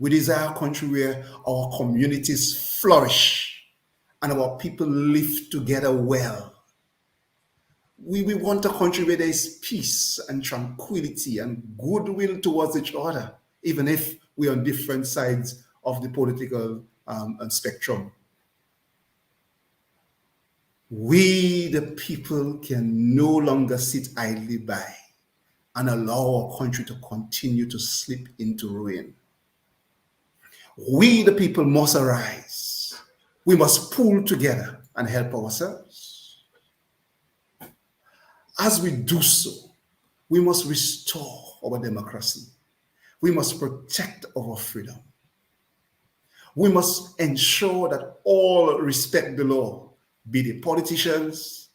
We desire a country where our communities flourish and our people live together well. We want a country where there is peace and tranquility and goodwill towards each other, even if we're on different sides of the political spectrum. We, the people, can no longer sit idly by and allow our country to continue to slip into ruin. We, the people, must arise. We must pull together and help ourselves. As we do so, we must restore our democracy. We must protect our freedom. We must ensure that all respect the law, be they politicians,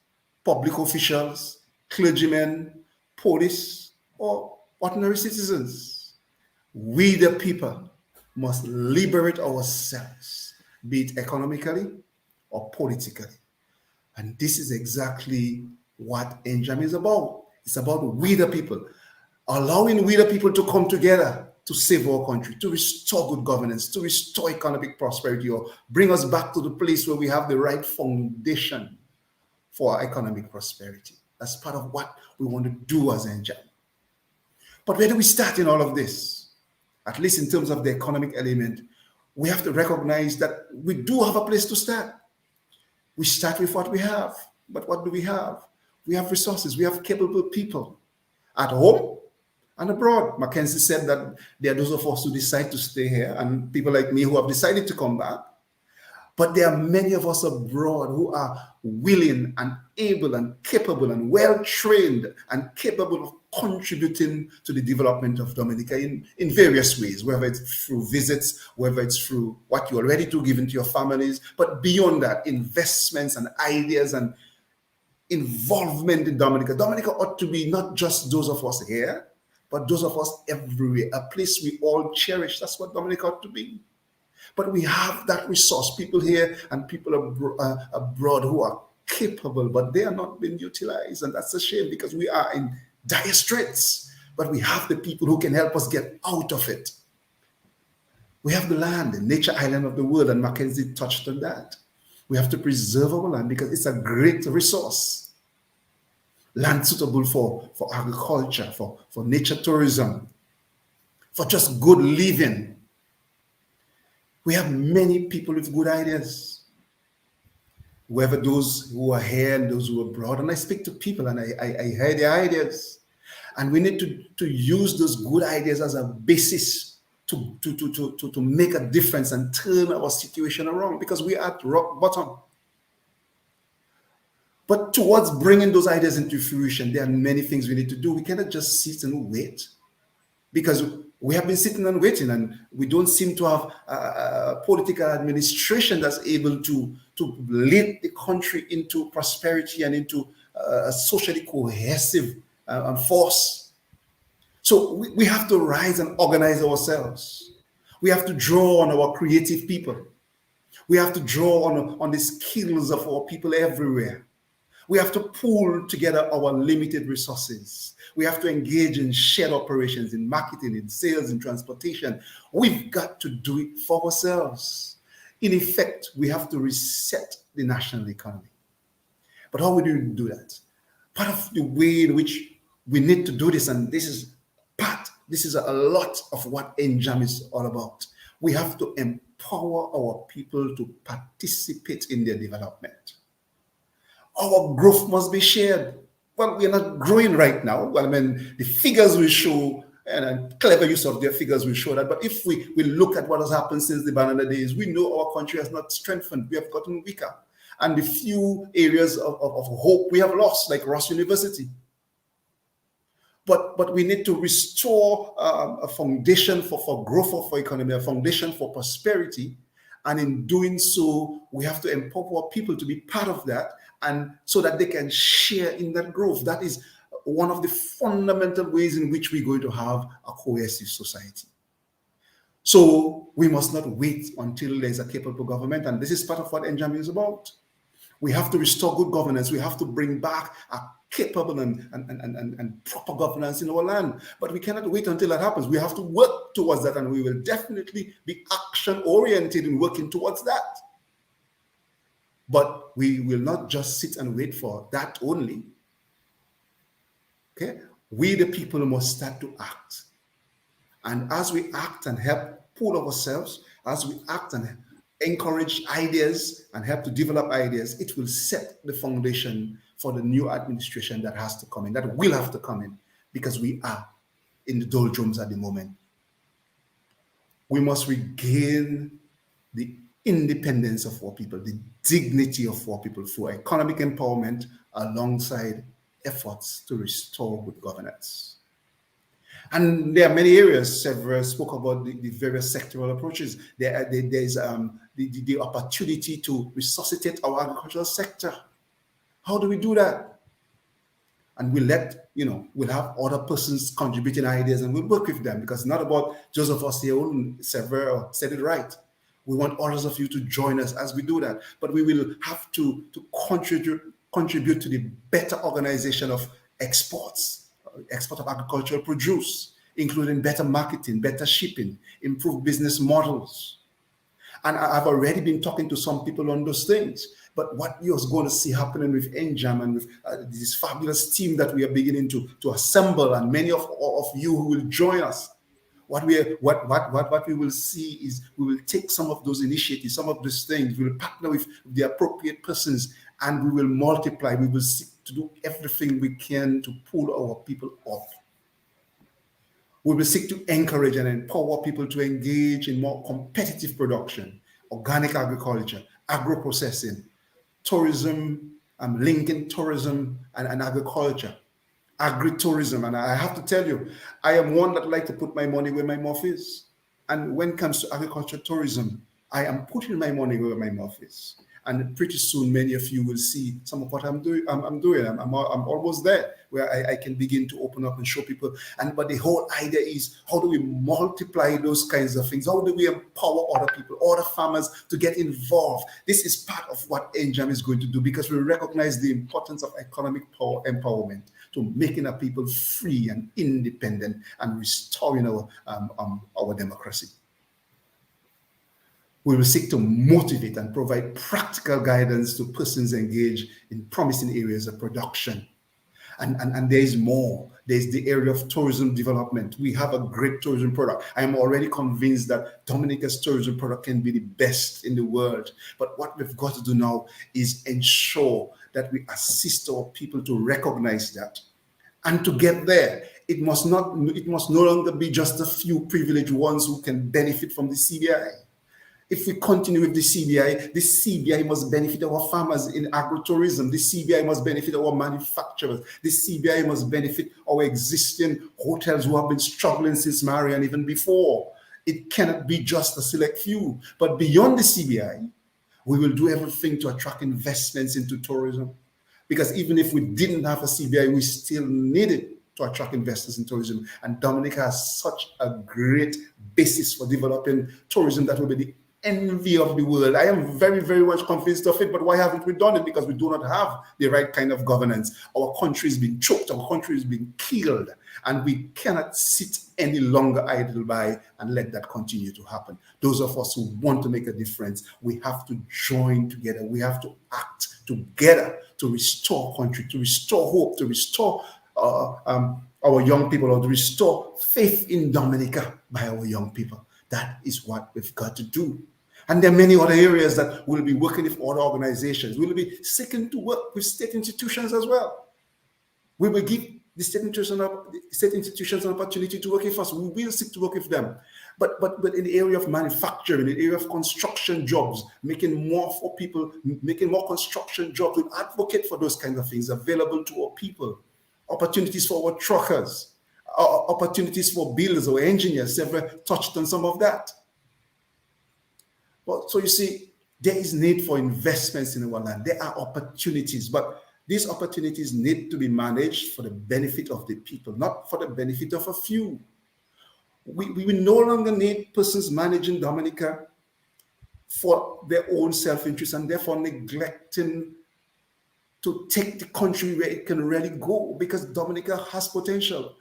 public officials, clergymen, police, or ordinary citizens. We, the people, must liberate ourselves, be it economically or politically. And this is exactly what NJAM is about. It's about we, the people, allowing we, the people, to come together to save our country, to restore good governance, to restore economic prosperity, or bring us back to the place where we have the right foundation for our economic prosperity. That's part of what we want to do as NJAM. But where do we start in all of this? At least in terms of the economic element, we have to recognize that we do have a place to start. We start with what we have. But what do we have? We have resources. We have capable people at home and abroad. Mackenzie said that there are those of us who decide to stay here and people like me who have decided to come back. But there are many of us abroad who are willing and able and capable and well-trained and capable of contributing to the development of Dominica in various ways, whether it's through visits, whether it's through what you already do given to your families, but beyond that, investments and ideas and involvement in Dominica. Dominica ought to be not just those of us here, but those of us everywhere, a place we all cherish. That's what Dominica ought to be. But we have that resource, people here and people abroad who are capable, but they are not being utilized. And that's a shame because we are in dire straits, but we have the people who can help us get out of it. We have the land, the nature island of the world, and Mackenzie touched on that. We have to preserve our land because it's a great resource. Land suitable for agriculture, for nature tourism, for just good living. We have many people with good ideas, whether those who are here and those who are abroad. And I speak to people and I hear their ideas. And we need to use those good ideas as a basis to make a difference and turn our situation around because we are at rock bottom. But towards bringing those ideas into fruition, there are many things we need to do. We cannot just sit and wait because we have been sitting and waiting, and we don't seem to have a political administration that's able to lead the country into prosperity and into a socially cohesive force. So we have to rise and organize ourselves. We have to draw on our creative people. We have to draw on the skills of our people everywhere. We have to pool together our limited resources. We have to engage in shared operations, in marketing, in sales, in transportation. We've got to do it for ourselves. In effect, we have to reset the national economy. But how would you do that? Part of the way in which we need to do this, and this is a lot of what NJAM is all about. We have to empower our people to participate in their development. Our growth must be shared. Well, we are not growing right now. Well, I mean, the figures will show, and a clever use of their figures will show that. But if we look at what has happened since the banana days, we know our country has not strengthened. We have gotten weaker. And the few areas of hope we have lost, like Ross University. But we need to restore a foundation for growth of our economy, a foundation for prosperity. And in doing so, we have to empower people to be part of that, and so that they can share in that growth. That is one of the fundamental ways in which we're going to have a cohesive society. So we must not wait until there's a capable government, and this is part of what NJAM is about. We have to restore good governance. We have to bring back a capable and proper governance in our land. But we cannot wait until that happens. We have to work towards that, and we will definitely be action-oriented in working towards that. But we will not just sit and wait for that only. Okay? We, the people, must start to act. And as we act and help pull ourselves, as we act and encourage ideas and help to develop ideas, it will set the foundation for the new administration that has to come in, that will have to come in, because we are in the doldrums at the moment. We must regain the independence of our people, the dignity of our people through economic empowerment alongside efforts to restore good governance. And there are many areas. Several spoke about the various sectoral approaches. There's the opportunity to resuscitate our agricultural sector. How do we do that? And we'll have other persons contributing ideas, and we'll work with them, because it's not about just of us here. Several said it right. We want others of you to join us as we do that. But we will have to contribute to the better organization of export of agricultural produce, including better marketing, better shipping, improved business models. And I've already been talking to some people on those things. But what you're going to see happening with NJAM and with this fabulous team that we are beginning to assemble, and many of you who will join us, what we will see is we will take some of those initiatives, some of those things, we will partner with the appropriate persons, and we will multiply. We will seek to do everything we can to pull our people up. We will seek to encourage and empower people to engage in more competitive production, organic agriculture, agro-processing, tourism, linking tourism and agriculture, agritourism. And I have to tell you, I am one that like to put my money where my mouth is. And when it comes to agriculture tourism, I am putting my money where my mouth is. And pretty soon, many of you will see some of what I'm doing. I'm almost there, where I can begin to open up and show people. But the whole idea is, how do we multiply those kinds of things? How do we empower other people, other farmers to get involved? This is part of what NJAM is going to do, because we recognize the importance of economic power empowerment to making our people free and independent and restoring our democracy. We will seek to motivate and provide practical guidance to persons engaged in promising areas of production. And there is more. There's the area of tourism development. We have a great tourism product. I am already convinced that Dominica's tourism product can be the best in the world. But what we've got to do now is ensure that we assist our people to recognize that. And to get there, it must no longer be just a few privileged ones who can benefit from the CBI. If we continue with the CBI must benefit our farmers in agritourism. The CBI must benefit our manufacturers. The CBI must benefit our existing hotels who have been struggling since Maria and even before. It cannot be just a select few. But beyond the CBI, we will do everything to attract investments into tourism. Because even if we didn't have a CBI, we still need it to attract investors in tourism. And Dominica has such a great basis for developing tourism that will be the envy of the world. I am very, very much convinced of it, but why haven't we done it? Because we do not have the right kind of governance. Our country is being choked, our country is being killed, and we cannot sit any longer idle by and let that continue to happen. Those of us who want to make a difference, we have to join together. We have to act together to restore country, to restore hope, to restore our young people, or to restore faith in Dominica by our young people. That is what we've got to do. And there are many other areas that we'll be working with other organizations. We'll be seeking to work with state institutions as well. We will give the state institutions an opportunity to work with us. We will seek to work with them. But in the area of manufacturing, in the area of construction jobs, making more for people, making more construction jobs, we'll advocate for those kinds of things available to our people. Opportunities for our truckers, opportunities for builders or engineers. Several touched on some of that. But so you see, there is need for investments in our land. There are opportunities, but these opportunities need to be managed for the benefit of the people, not for the benefit of a few. We will no longer need persons managing Dominica for their own self-interest and therefore neglecting to take the country where it can really go, because Dominica has potential.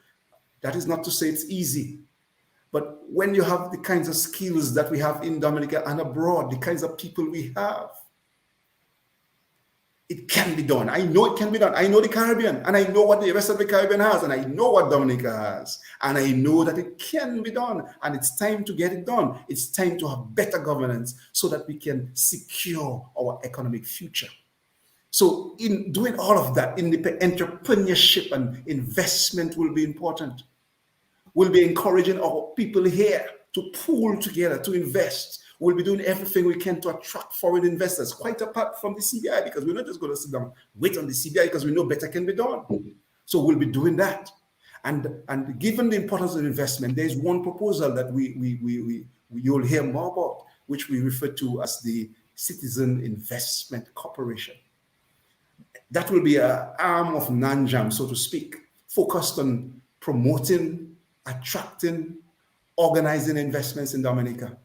That is not to say it's easy. But when you have the kinds of skills that we have in Dominica and abroad, the kinds of people we have, it can be done. I know it can be done. I know the Caribbean, and I know what the rest of the Caribbean has, and I know what Dominica has, and I know that it can be done, and it's time to get it done. It's time to have better governance so that we can secure our economic future. So in doing all of that, entrepreneurship and investment will be important. We'll be encouraging our people here to pool together, to invest. We'll be doing everything we can to attract foreign investors, quite apart from the CBI, because we're not just going to sit down and wait on the CBI, because we know better can be done. So we'll be doing that. And given the importance of investment, there's one proposal that you'll hear more about, which we refer to as the Citizen Investment Corporation. That will be an arm of NJAM, so to speak, focused on promoting, attracting, organizing investments in Dominica.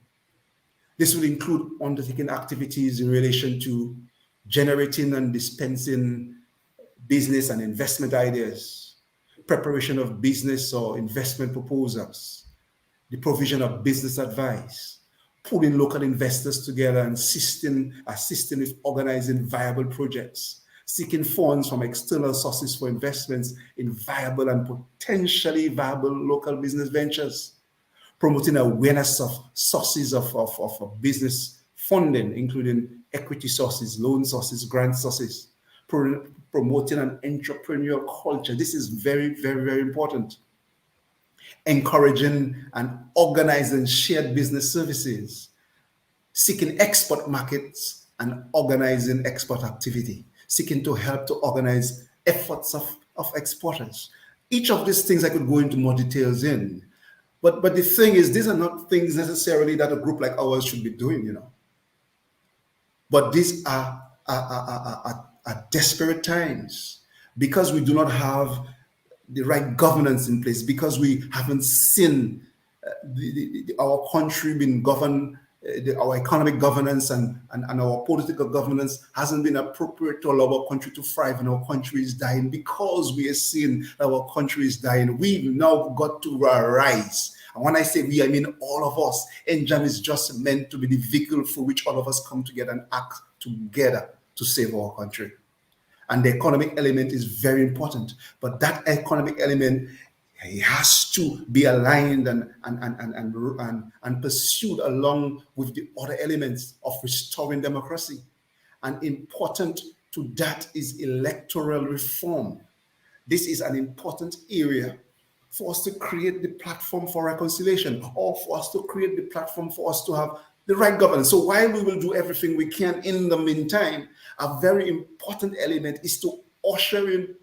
This will include undertaking activities in relation to generating and dispensing business and investment ideas, preparation of business or investment proposals, the provision of business advice, pulling local investors together and assisting with organizing viable projects, seeking funds from external sources for investments in viable and potentially viable local business ventures, promoting awareness of sources of business funding, including equity sources, loan sources, grant sources, promoting an entrepreneurial culture. This is very, very, very important. encouraging and organizing shared business services, seeking export markets and organizing export activity, seeking to help to organize efforts of exporters. Each of these things I could go into more details in. But the thing is, these are not things necessarily that a group like ours should be doing, you know. But these are desperate times because we do not have the right governance in place, because we haven't seen our country being governed, our economic governance and our political governance hasn't been appropriate to allow our country to thrive, and our country is dying. Because we are seeing that our country is dying, we've now got to rise. And when I say we, I mean all of us. NJAM is just meant to be the vehicle for which all of us come together and act together to save our country. And the economic element is very important, but that economic element has to be aligned and pursued along with the other elements of restoring democracy. And important to that is electoral reform. This is an important area for us to create the platform for reconciliation, or for us to create the platform for us to have the right governance. So while we will do everything we can in the meantime, a very important element is to usher in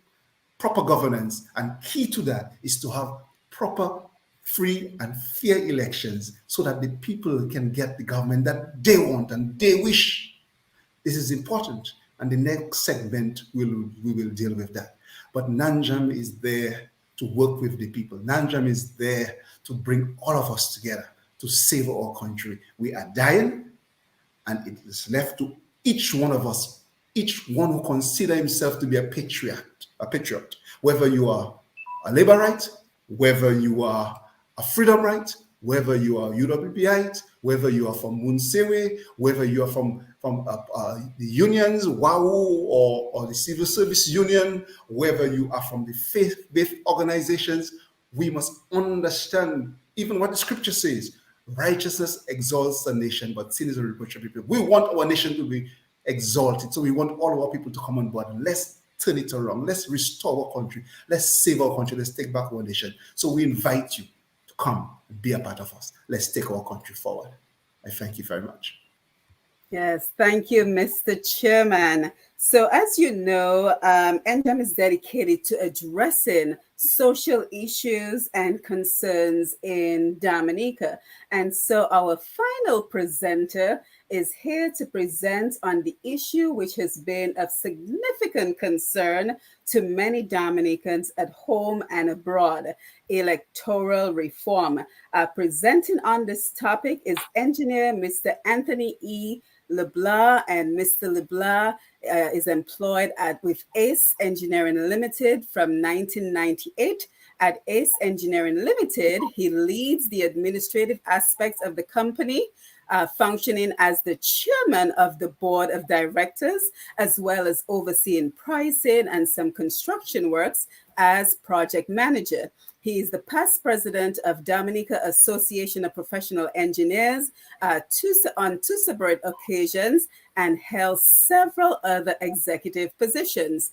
proper governance. And key to that is to have proper, free, and fair elections so that the people can get the government that they want and they wish. This is important. And the next segment, we will deal with that. But NJAM is there to work with the people. NJAM is there to bring all of us together to save our country. We are dying, and it is left to each one of us, each one who considers himself to be a patriot, whether you are a laborite, whether you are a freedom right, whether you are UWPite, whether you are from Munsewe, whether you are from the unions, WAU, or the civil service union, whether you are from the faith-based organizations, we must understand even what the scripture says. Righteousness exalts a nation, but sin is a reproach of people. We want our nation to be exalted, so we want all of our people to come on board. Let's turn it around. Let's restore our country. Let's save our country. Let's take back our nation. So we invite you to come and be a part of us. Let's take our country forward. I thank you very much. Yes, thank you, Mr. Chairman. So as you know, NJAM is dedicated to addressing social issues and concerns in Dominica. And so our final presenter is here to present on the issue which has been of significant concern to many Dominicans at home and abroad, electoral reform. Presenting on this topic is engineer Mr. Anthony E. LeBlanc, and Mr. LeBlanc is employed with ACE Engineering Limited from 1998. At ACE Engineering Limited, he leads the administrative aspects of the company, functioning as the chairman of the board of directors, as well as overseeing pricing and some construction works as project manager. He is the past president of Dominica Association of Professional Engineers on two separate occasions, and held several other executive positions.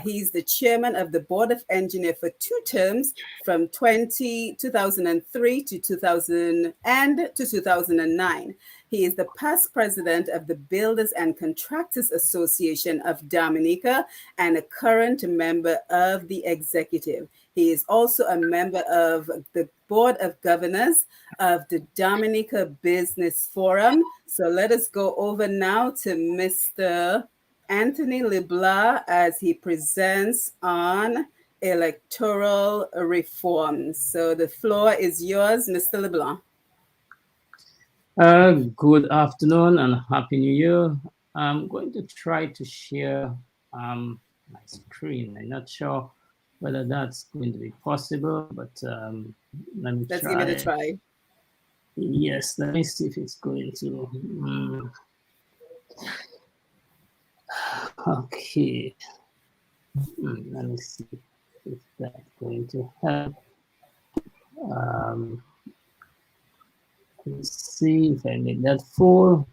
He's the chairman of the Board of Engineers for 2 terms from 2003 to 2009. He is the past president of the Builders and Contractors Association of Dominica and a current member of the executive. He is also a member of the Board of Governors of the Dominica Business Forum. So let us go over now to Mr. Anthony LeBlanc as he presents on electoral reform. So the floor is yours, Mr. LeBlanc. Good afternoon and Happy New Year. I'm going to try to share my screen. I'm not sure whether that's going to be possible, but let's give it a try. Yes, let me see if it's going to. Okay. Let me see if that's going to help. Let's see if I make that full.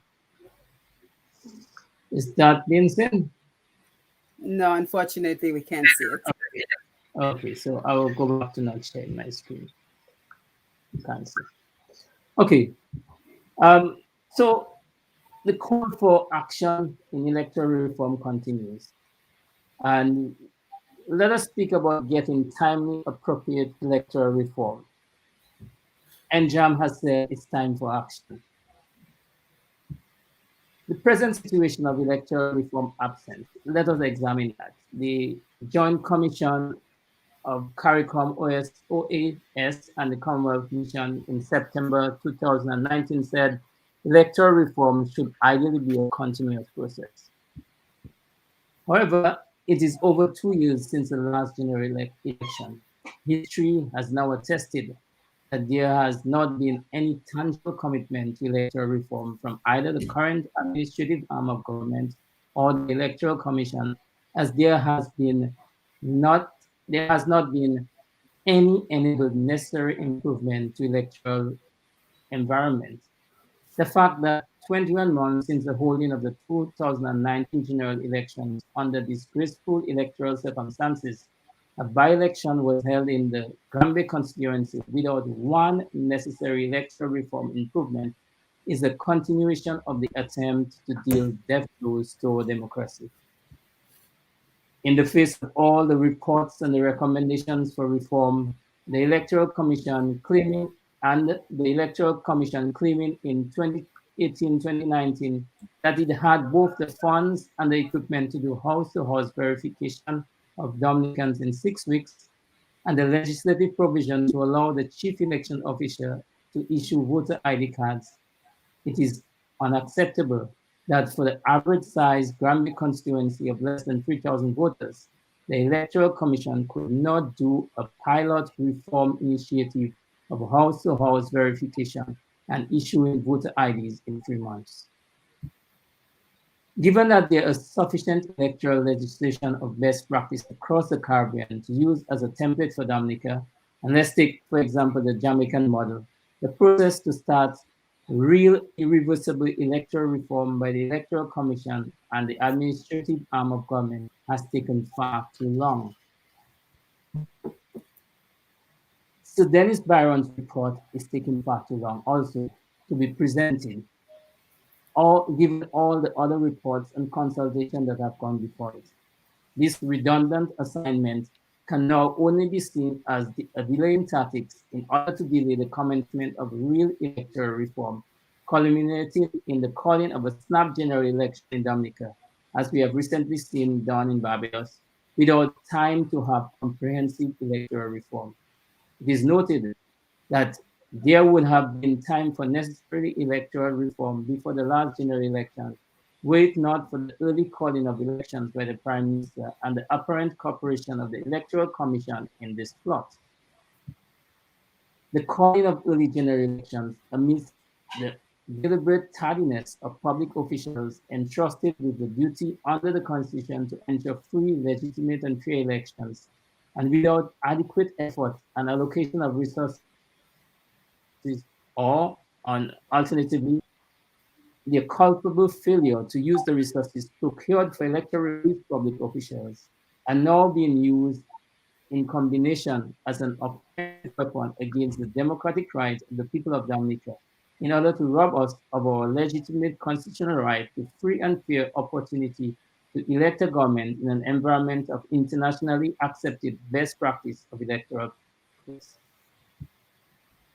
Is that being seen? No, unfortunately, we can't see it. Okay, so I will go back to not sharing my screen. can't see. Okay. So the call for action in electoral reform continues. And let us speak about getting timely, appropriate electoral reform. NJAM has said it's time for action. The present situation of electoral reform absent, let us examine that. The Joint Commission of CARICOM OAS and the Commonwealth Commission in September 2019 said electoral reform should ideally be a continuous process. However, it is over 2 years since the last general election. History has now attested that there has not been any tangible commitment to electoral reform from either the current administrative arm of government or the Electoral Commission, as there has not been any enabled necessary improvement to electoral environment. The fact that 21 months since the holding of the 2019 general elections under disgraceful electoral circumstances, a by-election was held in the Granby constituency without one necessary electoral reform improvement is a continuation of the attempt to deal death blows to democracy. In the face of all the reports and the recommendations for reform, the Electoral Commission claiming in 2018-2019 that it had both the funds and the equipment to do house-to-house verification of Dominicans in 6 weeks, and the legislative provision to allow the chief election officer to issue voter ID cards. It is unacceptable that for the average size Granby constituency of less than 3,000 voters, the Electoral Commission could not do a pilot reform initiative of house-to-house verification and issuing voter IDs in 3 months. Given that there is sufficient electoral legislation of best practice across the Caribbean to use as a template for Dominica, and let's take, for example, the Jamaican model, the process to start real irreversible electoral reform by the Electoral Commission and the administrative arm of government has taken far too long. So Dennis Byron's report is taking far too long also to be presented, given all the other reports and consultations that have gone before it. This redundant assignment can now only be seen as a delaying tactics in order to delay the commencement of real electoral reform, culminating in the calling of a snap general election in Dominica, as we have recently seen done in Barbados, without time to have comprehensive electoral reform. It is noted that there would have been time for necessary electoral reform before the last general election, were it not for the early calling of elections by the Prime Minister and the apparent cooperation of the Electoral Commission in this plot. The calling of early general elections amidst the deliberate tardiness of public officials entrusted with the duty under the Constitution to ensure free, legitimate, and fair elections, and without adequate effort and allocation of resources, or alternatively, the culpable failure to use the resources procured for electoral relief public officials are now being used in combination as an offensive weapon against the democratic rights of the people of Dominica in order to rob us of our legitimate constitutional right to free and fair opportunity to elect a government in an environment of internationally accepted best practice of electoral practice.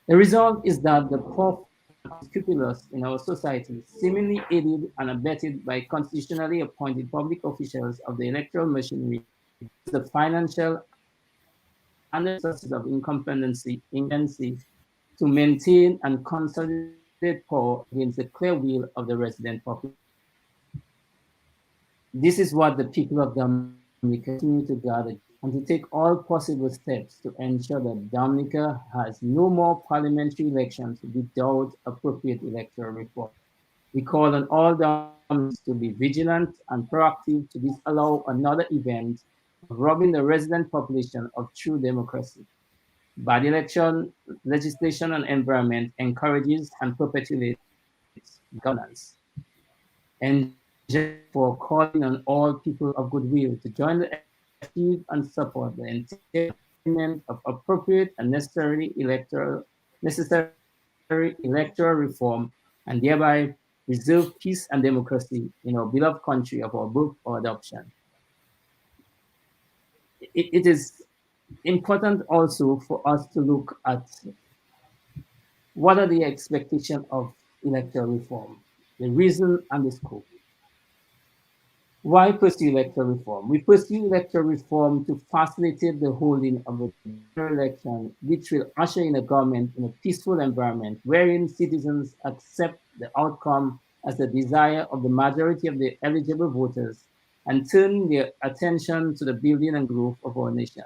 The result is that the poor and unscrupulous in our society, seemingly aided and abetted by constitutionally appointed public officials of the electoral machinery, the financial and the resources of incompetency to maintain and consolidate power against the clear will of the resident population. This is what the people of Dominica continue to gather and to take all possible steps to ensure that Dominica has no more parliamentary elections without appropriate electoral reform. We call on all Dominicans to be vigilant and proactive to disallow another event of robbing the resident population of true democracy. Bad election legislation and environment encourages and perpetuates governance. And for calling on all people of goodwill to join the achieve and support the attainment of appropriate and necessary electoral necessary electoral reform and thereby preserve peace and democracy in our beloved country of our birth or adoption. It is important also for us to look at what are the expectations of electoral reform, the reason and the scope. Why pursue electoral reform? We pursue electoral reform to facilitate the holding of a general election, which will usher in a government in a peaceful environment wherein citizens accept the outcome as the desire of the majority of the eligible voters and turn their attention to the building and growth of our nation.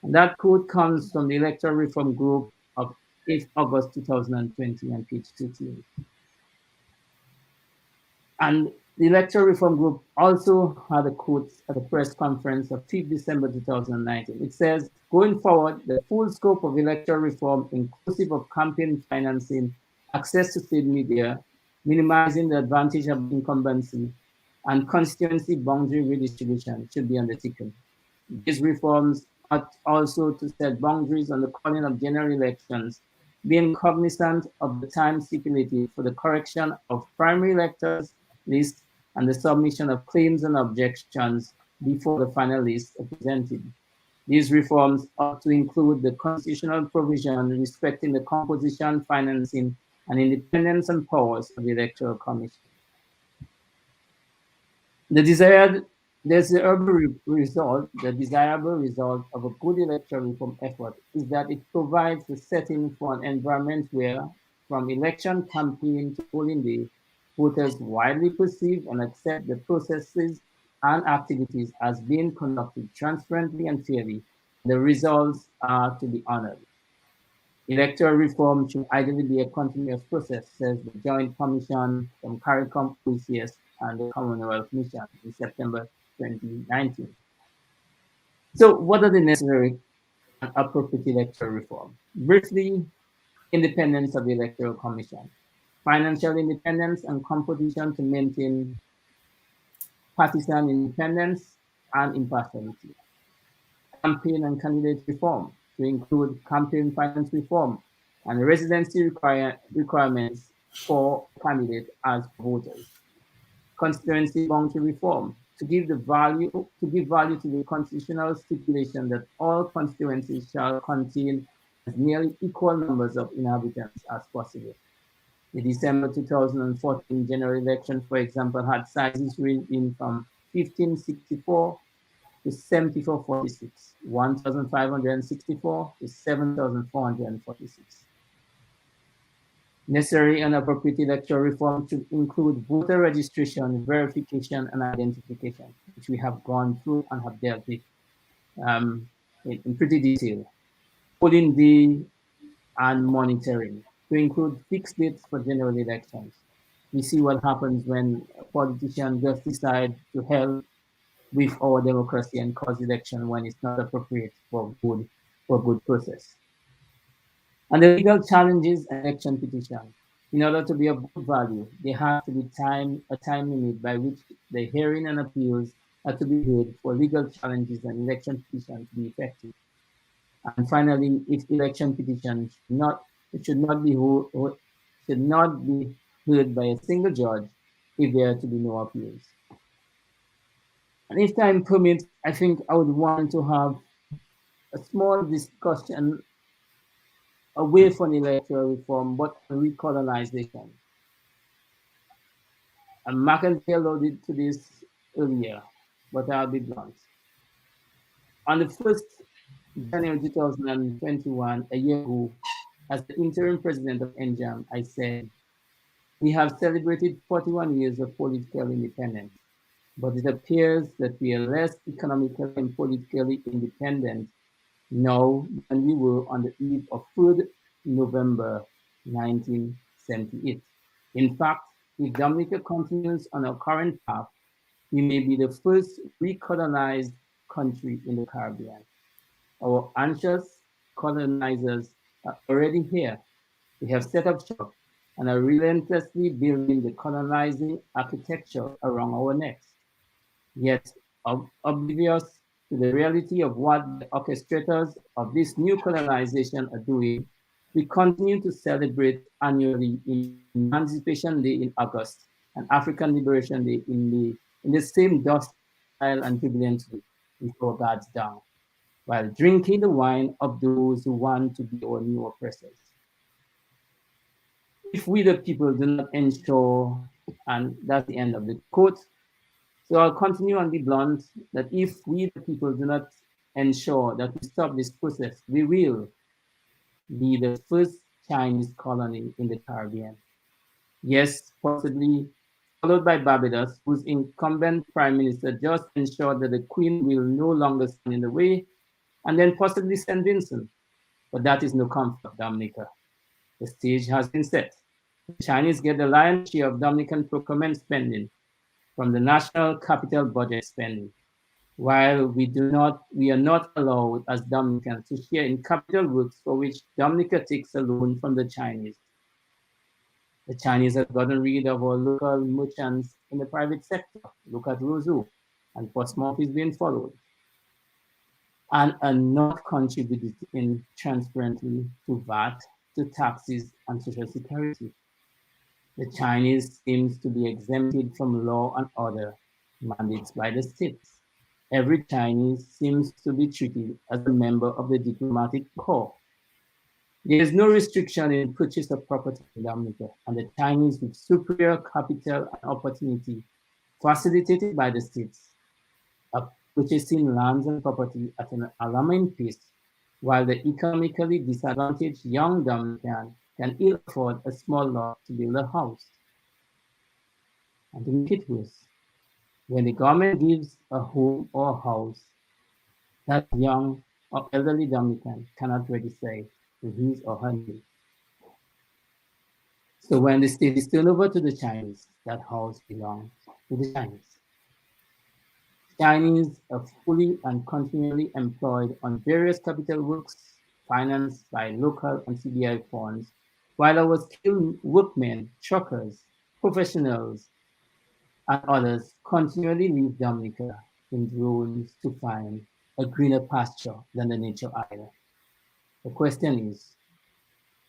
And that quote comes from the Electoral Reform Group of 8th August 2020 on page 13. And the Electoral Reform Group also had a quote at a press conference of 5th December 2019. It says, going forward, the full scope of electoral reform, inclusive of campaign financing, access to state media, minimizing the advantage of incumbency, and constituency boundary redistribution should be undertaken. These reforms ought also to set boundaries on the calling of general elections, being cognizant of the time stipulated for the correction of primary electors list and the submission of claims and objections before the final list are presented. These reforms ought to include the constitutional provision respecting the composition, financing, and independence and powers of the Electoral Commission. The desirable result of a good electoral reform effort is that it provides the setting for an environment where, from election campaign to polling day, voters widely perceive and accept the processes and activities as being conducted transparently and fairly. The results are to be honored. Electoral reform should ideally be a continuous process, says the Joint Commission from CARICOM, OECS, and the Commonwealth Mission in September 2019. So, what are the necessary and appropriate electoral reform? Briefly, independence of the Electoral Commission, financial independence and competition to maintain partisan independence and impartiality, campaign and candidate reform to include campaign finance reform and residency requirements for candidates as voters. Constituency boundary reform to give value to the constitutional stipulation that all constituencies shall contain as nearly equal numbers of inhabitants as possible. The December 2014 general election, for example, had sizes ranging from 1564 to 7446, 1,564 to 7,446. Necessary and appropriate electoral reform should include voter registration, verification, and identification, which we have gone through and have dealt with in pretty detail. Polling day and monitoring to include fixed dates for general elections. We see what happens when politicians just decide to help with our democracy and cause election when it's not appropriate for a good process. And the legal challenges and election petition. In order to be of good value, there has to be a time limit by which the hearing and appeals are to be heard for legal challenges and election petitions to be effective. And finally, if election petitions should not be heard by a single judge if there are to be no appeals. And if time permits, I think I would want to have a small discussion away from electoral reform, but recolonization. And Mackenzie alluded to this earlier, but I'll be blunt. On the 1st January 2021, a year ago, as the interim president of NJAM, I said, we have celebrated 41 years of political independence, but it appears that we are less economically and politically independent now than we were on the eve of 3rd November 1978. In fact, if Dominica continues on our current path, we may be the first recolonized country in the Caribbean. Our anxious colonizers are already here. They have set up shop and are relentlessly building the colonizing architecture around our necks. Yet, oblivious to the reality of what the orchestrators of this new colonization are doing, We continue to celebrate annually Emancipation Day in August and African Liberation Day in the same docile and jubilant way before God's down, while drinking the wine of those who want to be our new oppressors. If we the people do not ensure, and that's the end of the quote, so I'll continue and be blunt, that if we the people do not ensure that we stop this process, we will be the first Chinese colony in the Caribbean. Yes, possibly followed by Barbados, whose incumbent prime minister just ensured that the Queen will no longer stand in the way, and then possibly St. Vincent. But that is no comfort, Dominica. The stage has been set. The Chinese get the lion's share of Dominican procurement spending from the national capital budget spending, while we are not allowed as Dominicans to share in capital works for which Dominica takes a loan from the Chinese. The Chinese have gotten rid of our local merchants in the private sector. Look at Roseau, and Portsmouth is being followed, and are not contributing transparently to VAT, to taxes, and social security. The Chinese seems to be exempted from law and order mandates by the states. Every Chinese seems to be treated as a member of the diplomatic corps. There is no restriction in purchase of property in Dominica, and the Chinese with superior capital and opportunity facilitated by the states are purchasing lands and property at an alarming pace, while the economically disadvantaged young Dominican can ill afford a small lot to build a house. And to make it worse, when the government gives a home or a house, that young or elderly Dominican cannot register it to his or her name. So when the state is turned over to the Chinese, that house belongs to the Chinese. Chinese are fully and continually employed on various capital works financed by local and CBI funds, while our skilled workmen, truckers, professionals, and others continually leave Dominica in droves to find a greener pasture than the nature island. The question is,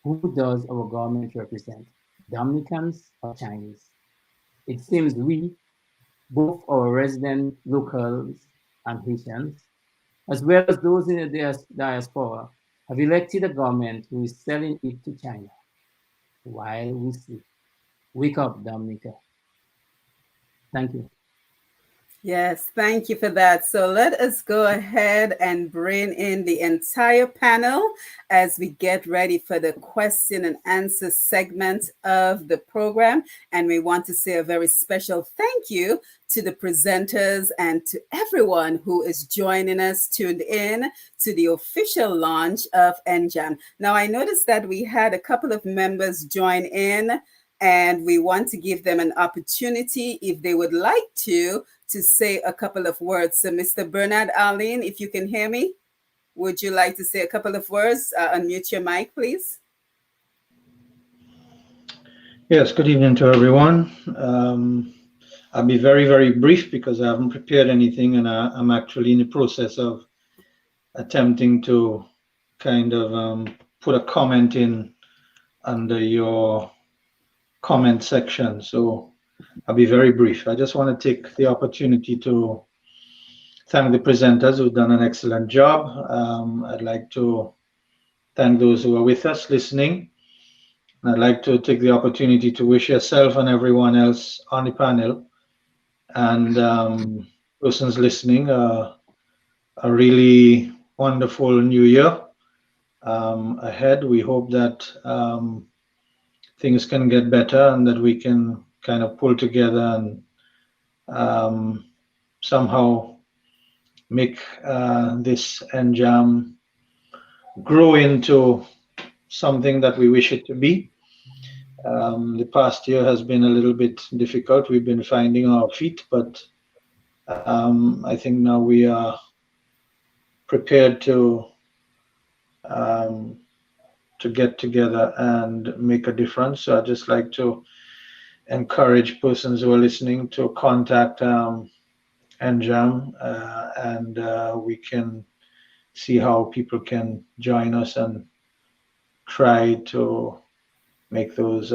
who does our government represent, Dominicans or Chinese? It seems we, both our resident locals and Haitians, as well as those in the diaspora, have elected a government who is selling it to China while we sleep. Wake up, Dominica. Thank you. Yes, thank you for that. So let us go ahead and bring in the entire panel as we get ready for the question and answer segment of the program. And we want to say a very special thank you to the presenters and to everyone who is joining us, tuned in to the official launch of NJAM. Now, I noticed that we had a couple of members join in, and we want to give them an opportunity, if they would like to say a couple of words. So Mr. Bernard Arlene, if you can hear me, would you like to say a couple of words? Unmute your mic, please. Yes, good evening to everyone. I'll be very, very brief because I haven't prepared anything, and I'm actually in the process of attempting to kind of put a comment in under your comment section. So I'll be very brief. I just want to take the opportunity to thank the presenters who've done an excellent job. I'd like to thank those who are with us listening. And I'd like to take the opportunity to wish yourself and everyone else on the panel and persons listening a really wonderful new year ahead. We hope that things can get better and that we can kind of pull together and somehow make this NJAM grow into something that we wish it to be. The past year has been a little bit difficult. We've been finding our feet, but I think now we are prepared to get together and make a difference. So I'd just like to encourage persons who are listening to contact NJAM and we can see how people can join us and try to make those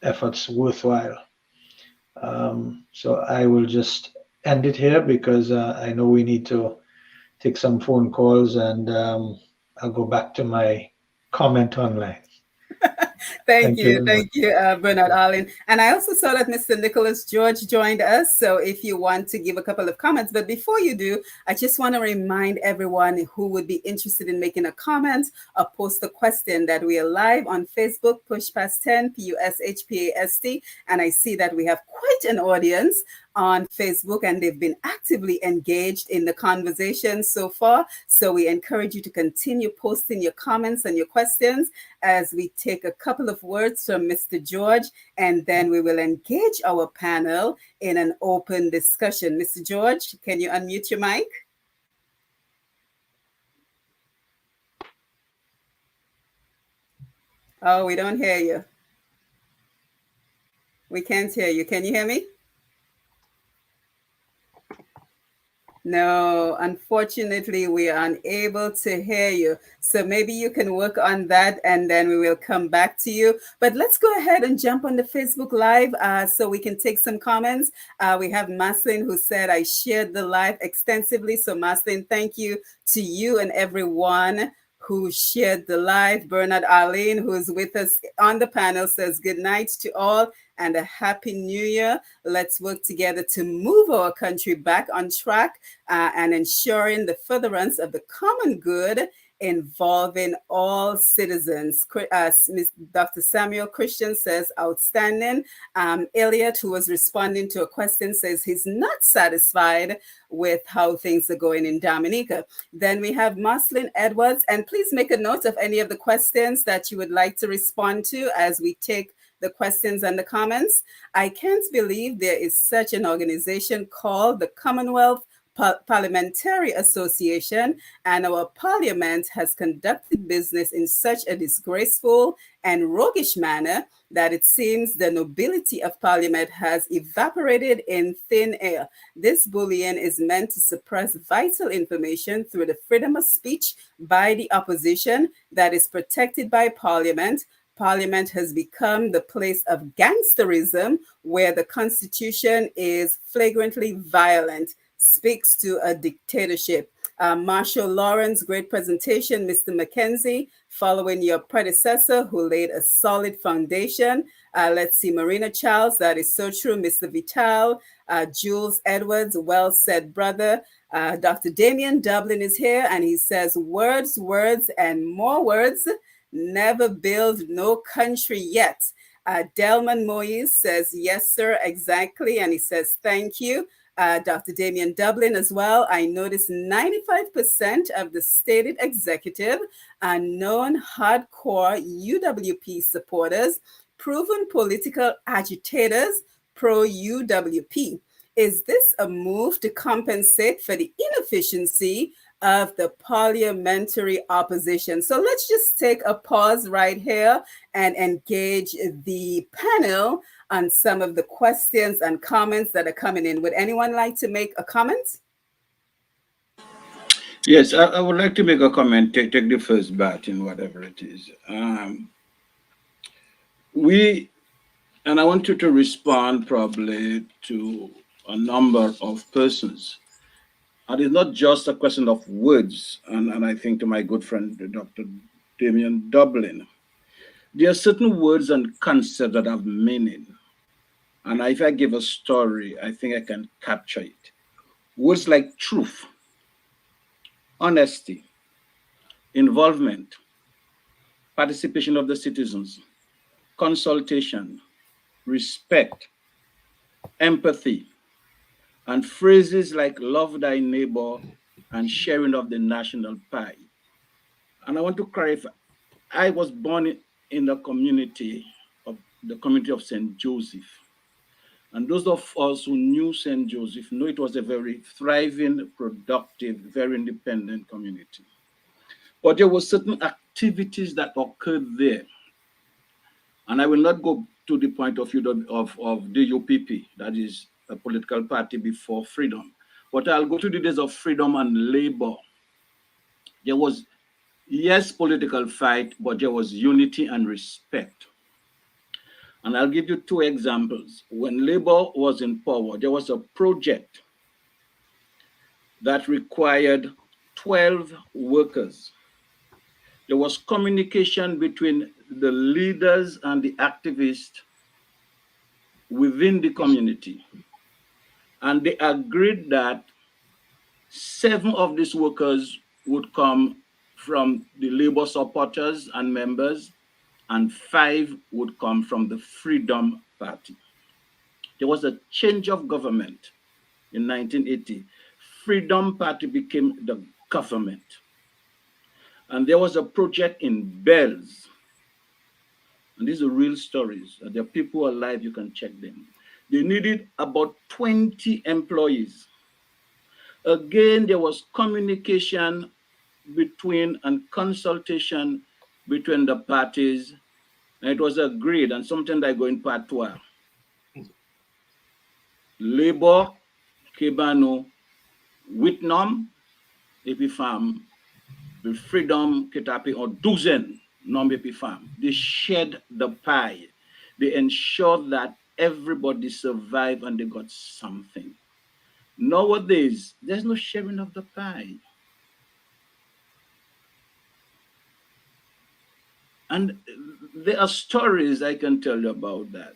efforts worthwhile. So I will just end it here because I know we need to take some phone calls, and I'll go back to my comment online. Thank Thank you you, very much. Bernard Arlen. And I also saw that Mr. Nicholas George joined us. So if you want to give a couple of comments, but before you do, I just want to remind everyone who would be interested in making a comment or post a question that we are live on Facebook, Push Past 10, PUSHPAST. And I see that we have quite an audience on Facebook, and they've been actively engaged in the conversation so far. So we encourage you to continue posting your comments and your questions as we take a couple of words from Mr. George, and then we will engage our panel in an open discussion. Mr. George, can you unmute your mic? Oh, we don't hear you. We can't hear you. Can you hear me? No, unfortunately, we are unable to hear you. So maybe you can work on that, and then we will come back to you. But let's go ahead and jump on the Facebook Live so we can take some comments. We have Maslin who said, I shared the live extensively. So Maslin, thank you to you and everyone who shared the live. Bernard Arlene, who is with us on the panel, says good night to all and a happy new year. Let's work together to move our country back on track and ensuring the furtherance of the common good involving all citizens. Dr. Samuel Christian says, outstanding. Elliot, who was responding to a question, says he's not satisfied with how things are going in Dominica. Then we have Maslin Edwards, and please make a note of any of the questions that you would like to respond to as we take the questions and the comments. I can't believe there is such an organization called the Commonwealth Parliamentary Association, and our parliament has conducted business in such a disgraceful and roguish manner that it seems the nobility of parliament has evaporated in thin air. This bullying is meant to suppress vital information through the freedom of speech by the opposition that is protected by parliament. Parliament has become the place of gangsterism, where the Constitution is flagrantly violent, speaks to a dictatorship. Marshall Lawrence, great presentation. Mr. McKenzie, following your predecessor who laid a solid foundation. Let's see, Marina Charles, that is so true. Mr. Vittel, Jules Edwards, well said, brother. Dr. Damian Dublin is here, and he says, words, words, and more words. Never build no country yet. Delman Moyes says, yes, sir, exactly. And he says, thank you. Dr. Damian Dublin as well. I noticed 95% of the stated executive are known hardcore UWP supporters, proven political agitators, pro-UWP. Is this a move to compensate for the inefficiency of the parliamentary opposition? So let's just take a pause right here and engage the panel on some of the questions and comments that are coming in. Would anyone like to make a comment? Yes, I would like to make a comment, take the first bat in whatever it is. And I want you to respond probably to a number of persons. And it's not just a question of words. And I think to my good friend, Dr. Damian Dublin, there are certain words and concepts that have meaning. And if I give a story, I think I can capture it. Words like truth, honesty, involvement, participation of the citizens, consultation, respect, empathy, and phrases like love thy neighbor and sharing of the national pie. And I want to clarify, I was born in the community of St. Joseph. And those of us who knew St. Joseph know it was a very thriving, productive, very independent community. But there were certain activities that occurred there. And I will not go to the point of view of the UPP, that is a political party before freedom. But I'll go to the days of freedom and labor. There was Yes, political fight, but there was unity and respect. And I'll give you two examples. When Labour was in power, there was a project that required 12 workers. There was communication between the leaders and the activists within the community. And they agreed that 7 of these workers would come from the Labour supporters and members, and 5 would come from the Freedom Party. There was a change of government in 1980. Freedom Party became the government. And there was a project in Bells. And these are real stories. There are people alive, you can check them. They needed about 20 employees. Again, there was communication between and consultation between the parties, and it was agreed, and sometimes I go in patois. Labour, Kebano, Whitnam, Epifam, the Freedom, Ketapi, or Douzen, Nom Epifam. They shared the pie. They ensured that everybody survived and they got something. Nowadays, there's no sharing of the pie. And there are stories I can tell you about that.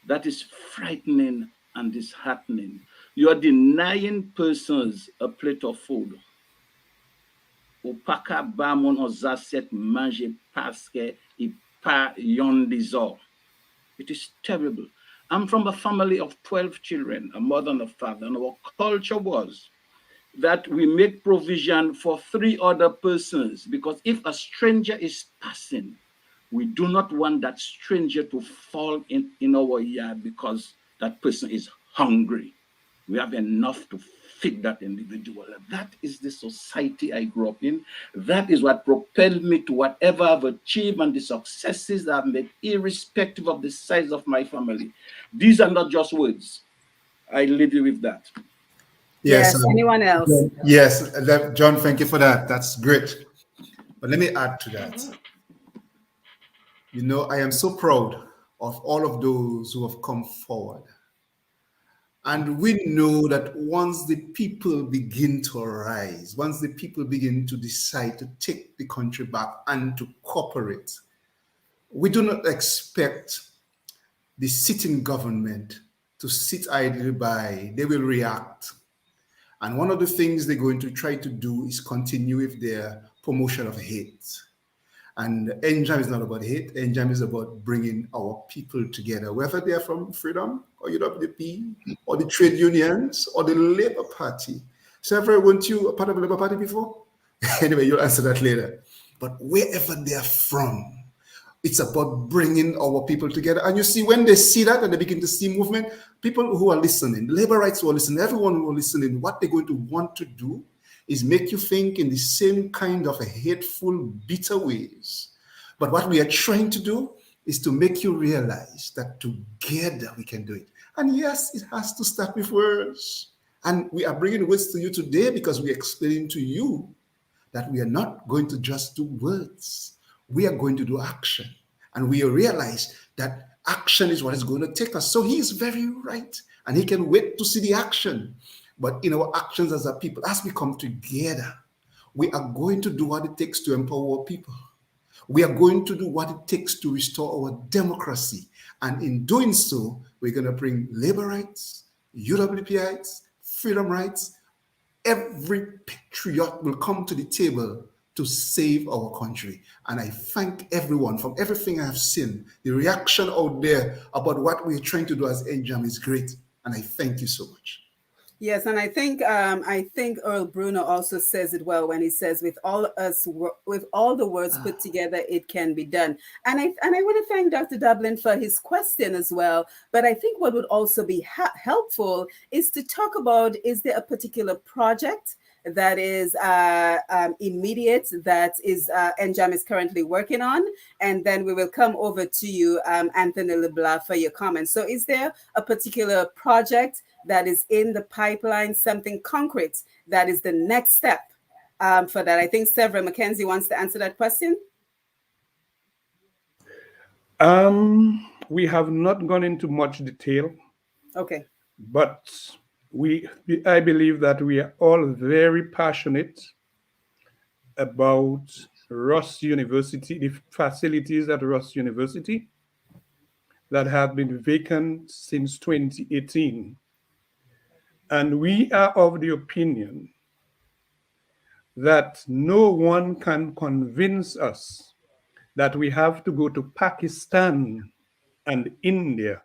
That is frightening and disheartening. You are denying persons a plate of food. Opaka bamon ozaset manje paske ipa yondizo. It is terrible. I'm from a family of 12 children, a mother and a father, and our culture was that we make provision for 3 other persons, because if a stranger is passing, we do not want that stranger to fall in our yard because that person is hungry. We have enough to feed that individual. That is the society I grew up in. That is what propelled me to whatever I've achieved and the successes I've made, irrespective of the size of my family. These are not just words. I leave you with that. Yes, anyone else? Yes, John, thank you for that. That's great. But let me add to that. You know, I am so proud of all of those who have come forward. And we know that once the people begin to arise, once the people begin to decide to take the country back and to cooperate, we do not expect the sitting government to sit idly by. They will react. And one of the things they're going to try to do is continue with their promotion of hate. And NJAM is not about hate. NJAM is about bringing our people together, whether they're from Freedom or UWP or the trade unions or the Labour Party. Several, weren't you a part of the Labour Party before? Anyway, you'll answer that later. But wherever they're from, it's about bringing our people together. And you see, when they see that and they begin to see movement, people who are listening, labor rights who are listening, everyone who are listening, what they're going to want to do is make you think in the same kind of a hateful, bitter ways. But what we are trying to do is to make you realize that together we can do it. And yes, it has to start with words. And we are bringing words to you today because we are explaining to you that we are not going to just do words. We are going to do action. And we realize that action is what is going to take us. So he is very right. And he can wait to see the action. But in our actions as a people, as we come together, we are going to do what it takes to empower our people. We are going to do what it takes to restore our democracy. And in doing so, we're going to bring labor rights, UWP rights, freedom rights. Every patriot will come to the table to save our country. And I thank everyone from everything I have seen. The reaction out there about what we're trying to do as NJAM is great. And I thank you so much. Yes, and I think Earl Bruno also says it well when he says, with all the words put together, it can be done. And I want to thank Dr. Dublin for his question as well. But I think what would also be helpful is to talk about, is there a particular project that is immediate, that is NJAM is currently working on? And then we will come over to you, Anthony LeBlanc, for your comments. So is there a particular project that is in the pipeline, something concrete that is the next step for that? I think Severin Mackenzie wants to answer that question. We have not gone into much detail. Okay. But I believe that we are all very passionate about Ross University, the facilities at Ross University that have been vacant since 2018. And we are of the opinion that no one can convince us that we have to go to Pakistan and India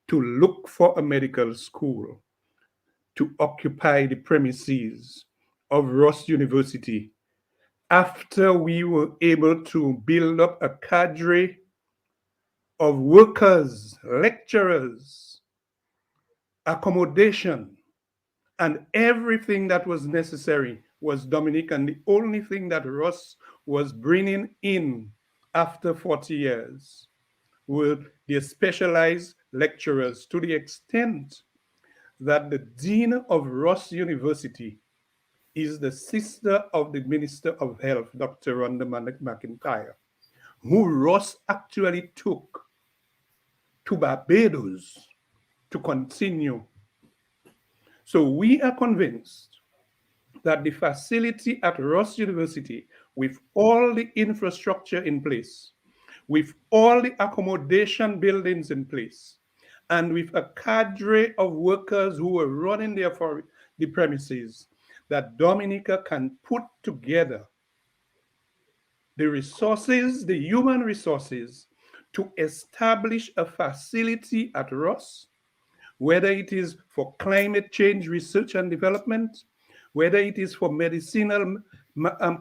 to look for a medical school to occupy the premises of Ross University after we were able to build up a cadre of workers, lecturers, accommodation, and everything that was necessary was Dominica. And the only thing that Ross was bringing in after 40 years were the specialized lecturers, to the extent that the dean of Ross University is the sister of the Minister of Health, Dr. Rhonda McIntyre, who Ross actually took to Barbados to continue. So we are convinced that the facility at Ross University, with all the infrastructure in place, with all the accommodation buildings in place, and with a cadre of workers who are running there for the premises, that Dominica can put together the resources, the human resources, to establish a facility at Ross, whether it is for climate change research and development, whether it is for medicinal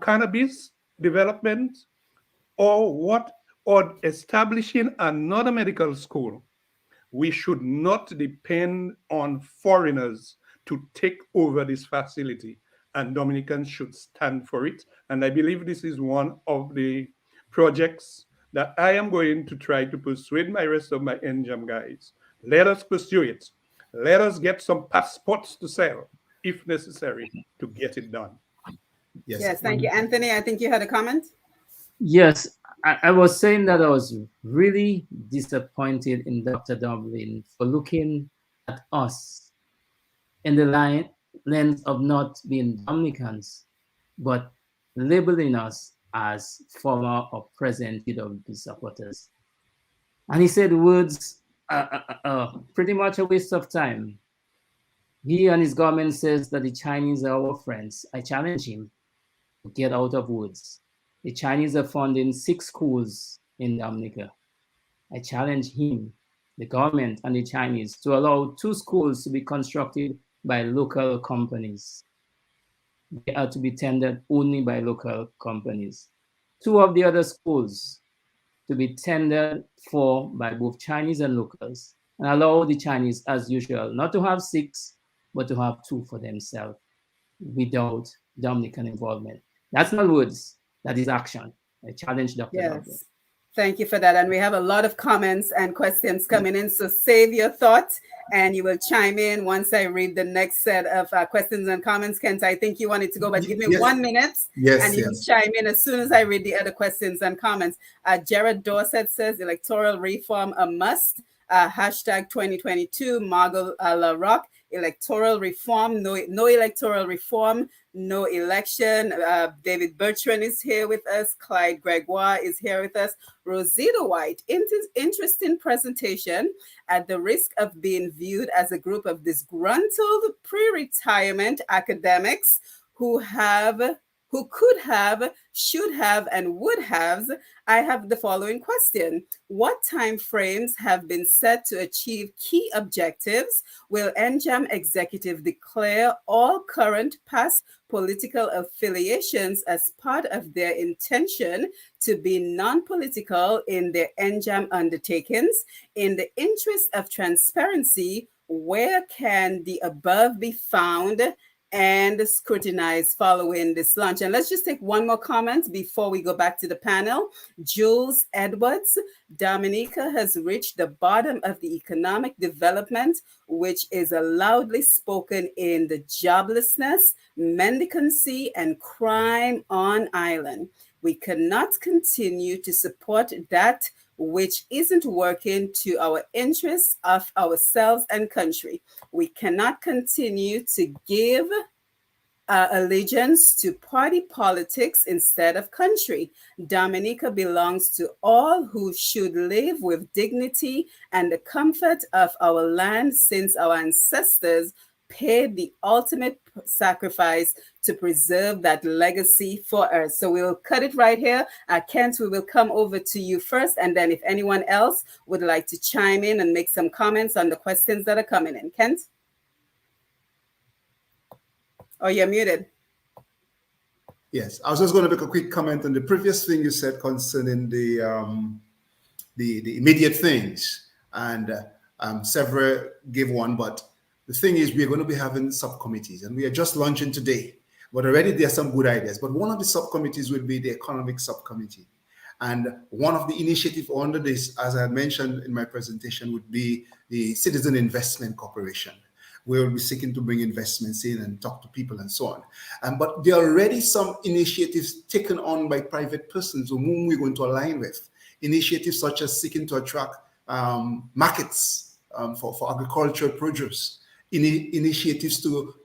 cannabis development, or establishing another medical school. We should not depend on foreigners to take over this facility, and Dominicans should stand for it. And I believe this is one of the projects that I am going to try to persuade my rest of my NJAM guys. Let us pursue it. Let us get some passports to sell, if necessary, to get it done. Yes, thank you. Anthony, I think you had a comment? Yes, I was saying that I was really disappointed in Dr. Dublin for looking at us in the lens of not being Dominicans, but labeling us as former or present UWP supporters. And he said words pretty much a waste of time. He and his government says that the Chinese are our friends. I challenge him to get out of woods. The Chinese are funding 6 schools in Dominica. I challenge him, the government and the Chinese, to allow 2 schools to be constructed by local companies. They are to be tendered only by local companies. 2 of the other schools to be tendered for by both Chinese and locals, and allow the Chinese, as usual, not to have 6, but to have 2 for themselves without Dominican involvement. That's not words, that is action. I challenge Dr. Dublin. Yes. Thank you for that. And we have a lot of comments and questions coming in. So save your thoughts and you will chime in once I read the next set of questions and comments. Kent, I think you wanted to go, but give me 1 minute and you will chime in as soon as I read the other questions and comments. Jared Dorset says electoral reform a must. Hashtag 2022, Margot La Rock. Electoral reform, no electoral reform, no election. David Bertrand is here with us. Clyde Gregoire is here with us. Rosita White, interesting presentation. At the risk of being viewed as a group of disgruntled pre-retirement academics who could have, should have, and would have, I have the following question. What timeframes have been set to achieve key objectives? Will NJAM executive declare all current past political affiliations as part of their intention to be non-political in their NJAM undertakings? In the interest of transparency, where can the above be found and scrutinized following this launch. And let's just take one more comment before we go back to the panel. Jules Edwards, Dominica has reached the bottom of the economic development, which is loudly spoken in the joblessness, mendicancy, and crime on island. We cannot continue to support that which isn't working to our interests of ourselves and country. We cannot continue to give allegiance to party politics instead of country. Dominica belongs to all who should live with dignity and the comfort of our land, since our ancestors paid the ultimate sacrifice to preserve that legacy for us. So we'll cut it right here. Kent, we will come over to you first, and then if anyone else would like to chime in and make some comments on the questions that are coming in. Kent? Oh, you're muted. Yes, I was just going to make a quick comment on the previous thing you said concerning the immediate things, and several gave one, but the thing is, we're going to be having subcommittees, and we are just launching today, but already there are some good ideas. But one of the subcommittees will be the economic subcommittee. And one of the initiatives under this, as I mentioned in my presentation, would be the Citizen Investment Corporation. We'll be seeking to bring investments in and talk to people and so on. But there are already some initiatives taken on by private persons whom we're going to align with. Initiatives such as seeking to attract markets for agricultural produce. Initiatives to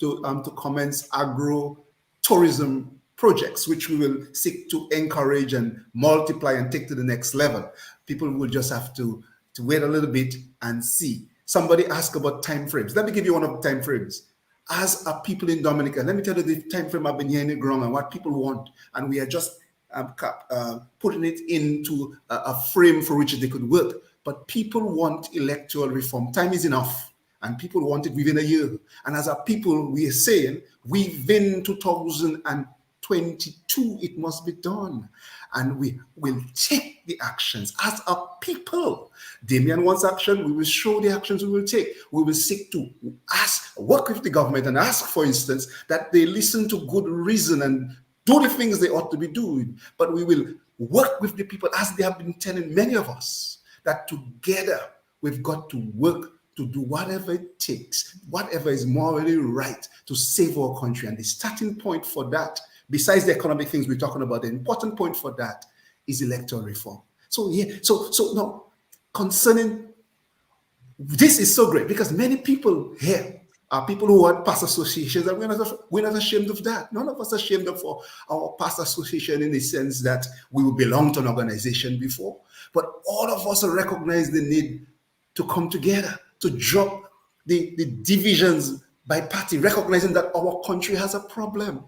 commence agro-tourism projects, which we will seek to encourage and multiply and take to the next level. People will just have to wait a little bit and see. Somebody asked about timeframes. Let me give you one of the timeframes. As a people in Dominica, let me tell you the timeframe I've been hearing it ground and what people want. And we are just putting it into a frame for which they could work. But people want electoral reform. Time is enough. And people want it within a year. And as a people, we are saying within 2022, it must be done. And we will take the actions as a people. Damien wants action. We will show the actions we will take. We will seek to work with the government and ask, for instance, that they listen to good reason and do the things they ought to be doing. But we will work with the people, as they have been telling many of us, that together we've got to work to do whatever it takes, whatever is morally right to save our country. And the starting point for that, besides the economic things we're talking about, the important point for that is electoral reform. So now, concerning, this is so great because many people here are people who are past associations, and we're not ashamed of that. None of us are ashamed of our past association in the sense that we belong to an organization before, but all of us recognize the need to come together, to drop the divisions by party, recognizing that our country has a problem.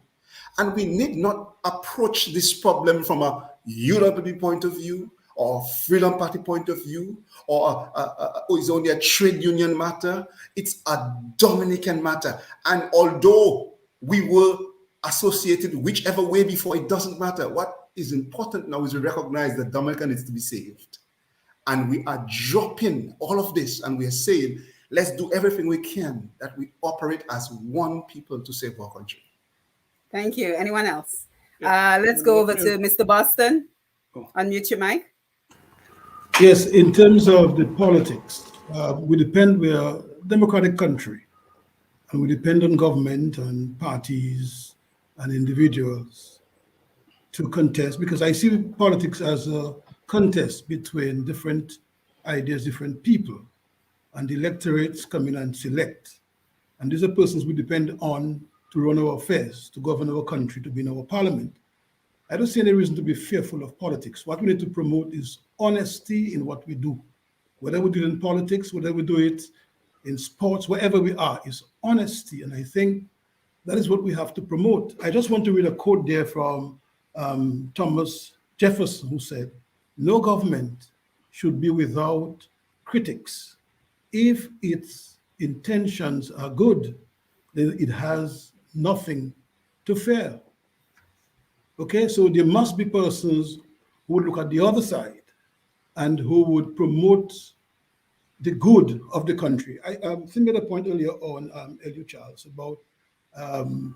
And we need not approach this problem from a UWP point of view, or Freedom Party point of view, or it's only a trade union matter. It's a Dominican matter. And although we were associated whichever way before, it doesn't matter. What is important now is to recognize that Dominica needs to be saved. And we are dropping all of this, and we are saying, let's do everything we can, that we operate as one people to save our country. Thank you. Anyone else? Let's go over to Mr. Boston. Unmute your mic. Yes, in terms of the politics, we're a democratic country, and we depend on government and parties and individuals to contest, because I see politics as a contest between different ideas, different people, and the electorates come in and select. And these are persons we depend on to run our affairs, to govern our country, to be in our parliament. I don't see any reason to be fearful of politics. What we need to promote is honesty in what we do. Whether we do it in politics, whether we do it in sports, wherever we are, is honesty. And I think that is what we have to promote. I just want to read a quote there from Thomas Jefferson, who said, "No government should be without critics. If its intentions are good, then it has nothing to fear." Okay, so there must be persons who would look at the other side and who would promote the good of the country. I think made a point earlier on, Elliot Charles, about in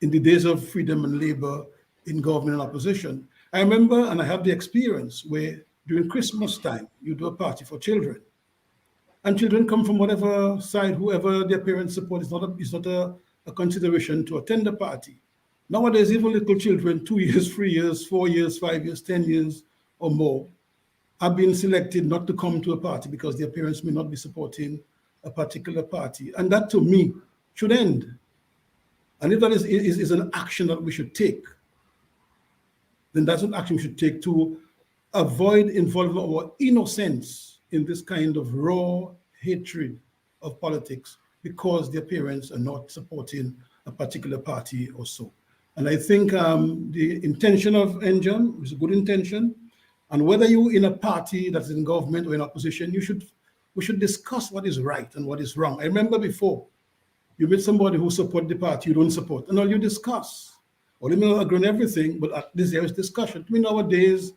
the days of freedom and labor in government and opposition. I remember, and I have the experience, where during Christmas time, you do a party for children. And children come from whatever side, whoever their parents support. It's not a consideration to attend the party. Nowadays, even little children, 2 years, 3 years, 4 years, 5 years, 10 years or more, are being selected not to come to a party because their parents may not be supporting a particular party. And that, to me, should end. And if that is an action that we should take, then that's an action we should take to avoid involving our innocence in this kind of raw hatred of politics because their parents are not supporting a particular party or so. And I think the intention of NJAM is a good intention. And whether you're in a party that's in government or in opposition, we should discuss what is right and what is wrong. I remember before, you meet somebody who support the party you don't support, and all you discuss. Well, you may not agree on everything, but at least there is discussion. To me, nowadays,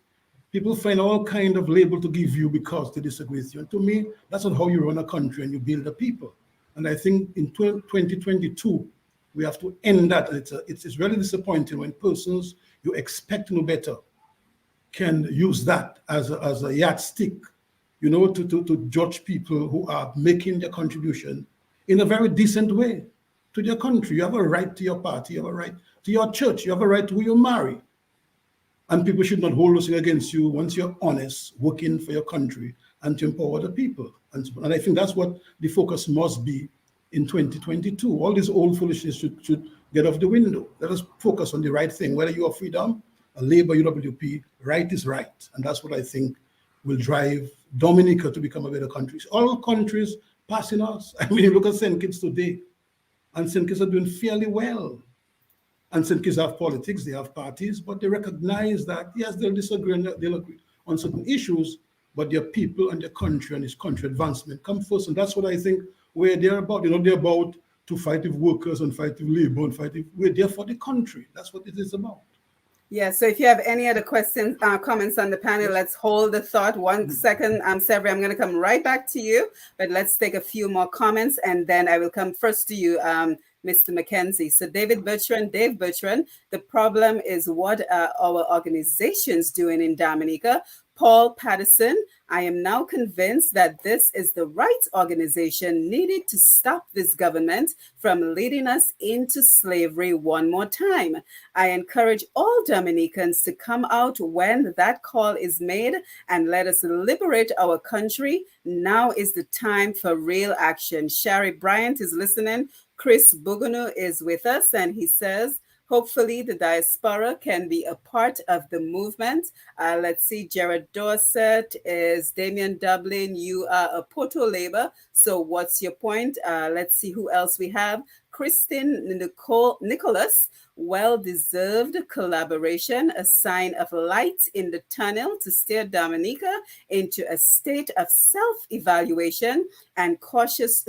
people find all kind of label to give you because they disagree with you. And to me, that's not how you run a country and you build a people. And I think in 2022, we have to end that. It's really disappointing when persons you expect to know better can use that as a yardstick, to judge people who are making their contribution in a very decent way to their country. You have a right to your party, you have a right to your church, you have a right to who you marry. And people should not hold those against you once you're honest, working for your country and to empower the people. And I think that's what the focus must be in 2022. All this old foolishness should get off the window. Let us focus on the right thing. Whether you are Freedom, a Labour, UWP, right is right. And that's what I think will drive Dominica to become a better country. All countries passing us. I mean, look at St. Kitts today. And St. Kitts are doing fairly well. And St. Kitts have politics, they have parties, but they recognize that, yes, they'll disagree and they'll agree on certain issues, but their people and their country and its country advancement come first. And that's what I think where they're about. They're about to fight with workers and fight with labor and we're there for the country. That's what it is about. Yeah, so if you have any other questions, comments on the panel, let's hold the thought 1 second. Severie, I'm going to come right back to you, but let's take a few more comments and then I will come first to you, Mr. McKenzie. So Dave Bertrand, the problem is what are our organizations doing in Dominica? Paul Patterson, I am now convinced that this is the right organization needed to stop this government from leading us into slavery one more time. I encourage all Dominicans to come out when that call is made and let us liberate our country. Now is the time for real action. Shari Bryant is listening. Chris Bugunu is with us and he says, hopefully the diaspora can be a part of the movement. Let's see, Jared Dorset is Damian Dublin. You are a Porto Labour. So what's your point? Let's see who else we have. Kristen Nicholas, well-deserved collaboration, a sign of light in the tunnel to steer Dominica into a state of self-evaluation and cautious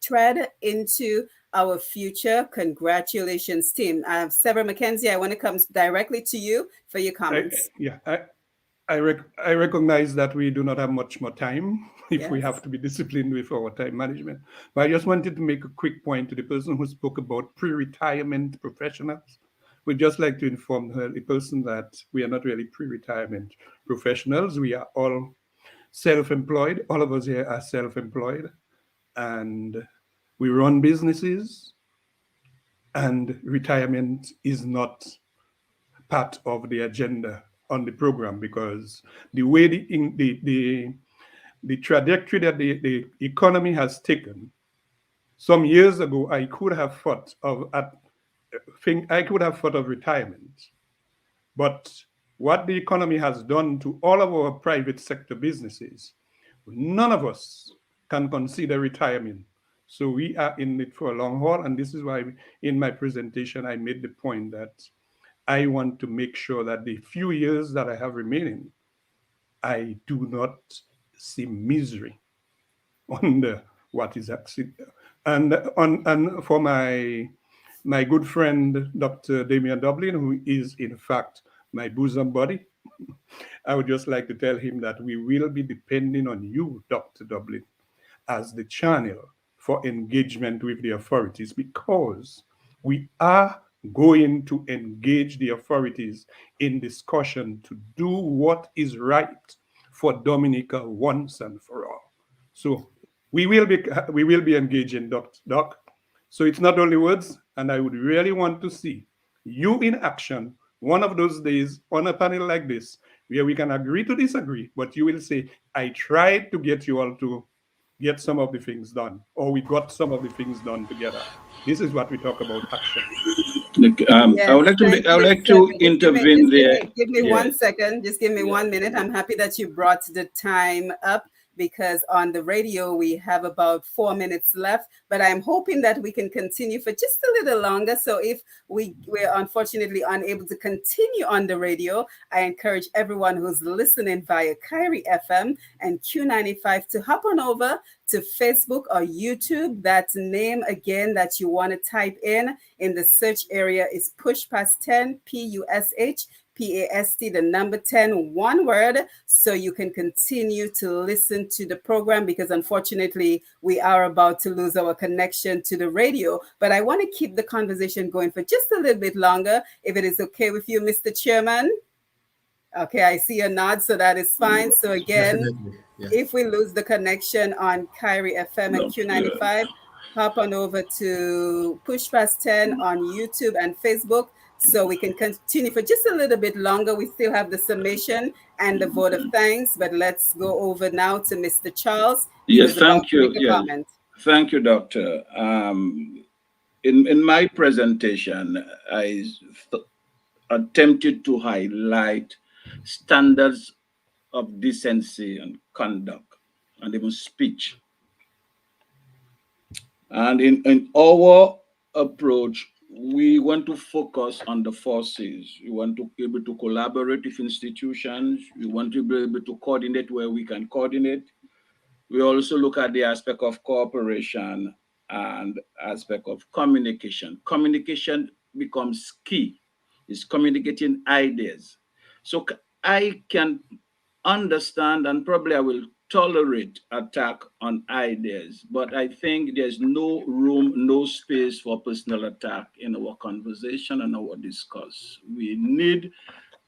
tread into our future. Congratulations, team. Severie McKenzie, I want to come directly to you for your comments. I recognize that we do not have much more time if we have to be disciplined with our time management. But I just wanted to make a quick point to the person who spoke about pre-retirement professionals. We'd just like to inform the person that we are not really pre-retirement professionals. We are all self-employed. All of us here are self-employed. And we run businesses. And retirement is not part of the agenda on the program, because the way the trajectory that the economy has taken, some years ago, I could have thought of retirement. But what the economy has done to all of our private sector businesses, none of us can consider retirement. So we are in it for a long haul. And this is why in my presentation, I made the point that I want to make sure that the few years that I have remaining, I do not see misery under what is actually. And for my good friend, Dr. Damian Dublin, who is in fact my bosom buddy, I would just like to tell him that we will be depending on you, Dr. Dublin, as the channel for engagement with the authorities, because we are going to engage the authorities in discussion to do what is right for Dominica once and for all. So we will be engaging, Doc. So it's not only words, and I would really want to see you in action one of those days on a panel like this, where we can agree to disagree, but you will say, I tried to get you all to get some of the things done, or we got some of the things done together. This is what we talk about action. I would like to intervene there. Give me 1 second. Just give me 1 minute. I'm happy that you brought the time up, because on the radio we have about 4 minutes left, but I'm hoping that we can continue for just a little longer. So if we're unfortunately unable to continue on the radio, I encourage everyone who's listening via Kyrie FM and Q95 to hop on over to Facebook or YouTube. That name again that you want to type in the search area is Push Past 10, PUSH PAST, the number 10, one word, so you can continue to listen to the program, because unfortunately we are about to lose our connection to the radio. But I want to keep the conversation going for just a little bit longer, if it is okay with you, Mr. Chairman. Okay, I see a nod, so that is fine. So again, if we lose the connection on Kyrie FM and Q95, hop on over to Push Past 10 on YouTube and Facebook, so we can continue for just a little bit longer. We still have the summation and the vote of thanks, but let's go over now to Mr. Charles. Yes, thank you. Thank you, Doctor. In my presentation, I attempted to highlight standards of decency and conduct and even speech. And in our approach, we want to focus on the forces. We want to be able to collaborate with institutions. We want to be able to coordinate where we can coordinate. We also look at the aspect of cooperation and aspect of communication. Communication becomes key. It's communicating ideas. So I can understand, and probably I will tolerate attack on ideas, but I think there's no room, no space for personal attack in our conversation and our discourse. We need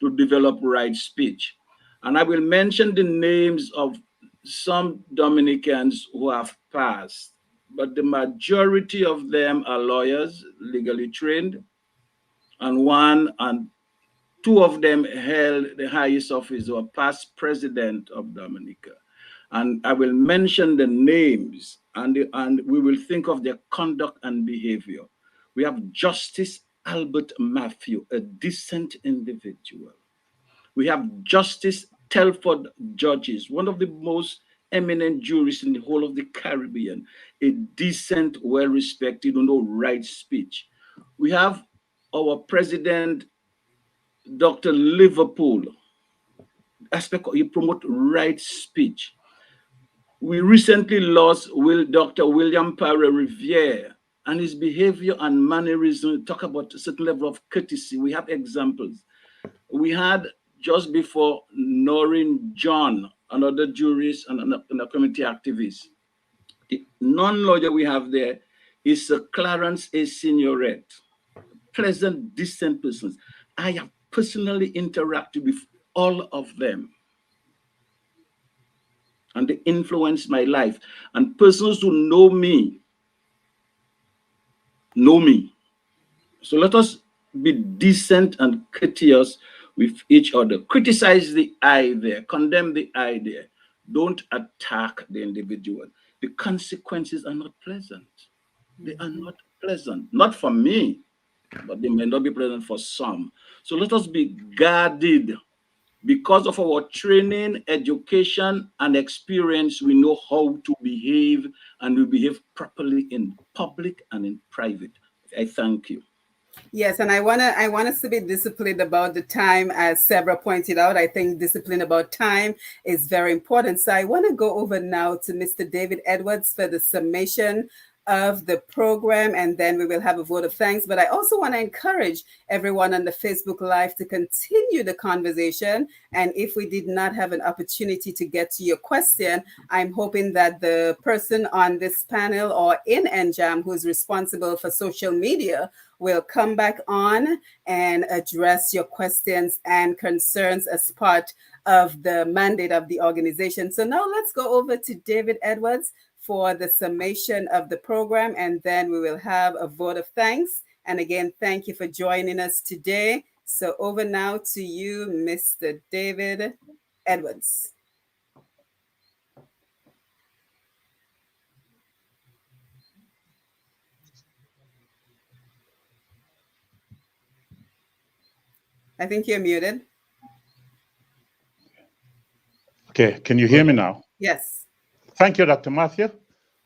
to develop right speech. And I will mention the names of some Dominicans who have passed, but the majority of them are lawyers, legally trained, and two of them held the highest office, or past president of Dominica. And I will mention the names, and we will think of their conduct and behavior. We have Justice Albert Matthew, a decent individual. We have Justice Telford Judges, one of the most eminent jurists in the whole of the Caribbean, a decent, well-respected, right speech. We have our president, Dr. Liverpool, he promote right speech. We recently lost Dr. William Paré Riviere, and his behavior and mannerism talk about a certain level of courtesy. We have examples. We had just before Noreen John, another jurist and a community activist. The non-lawyer we have there is Clarence A. Signoret, pleasant, decent persons. I have personally interacted with all of them, and they influenced my life. And persons who know me. So let us be decent and courteous with each other. Criticize the idea, condemn the idea. Don't attack the individual. The consequences are not pleasant. They are not pleasant. Not for me, but they may not be pleasant for some. So let us be guarded. Because of our training, education, and experience, we know how to behave, and we behave properly in public and in private. I thank you. Yes, and I want us to be disciplined about the time, as Sebra pointed out. I think discipline about time is very important. So I want to go over now to Mr. David Edwards for the summation of the program, and then we will have a vote of thanks. But I also want to encourage everyone on the Facebook Live to continue the conversation. And if we did not have an opportunity to get to your question, I'm hoping that the person on this panel or in NJAM who is responsible for social media will come back on and address your questions and concerns as part of the mandate of the organization. So now let's go over to David Edwards for the summation of the program, and then we will have a vote of thanks. And again, thank you for joining us today. So over now to you, Mr. David Edwards. I think you're muted. Okay, can you hear me now? Yes. Thank you, Dr. Matthew.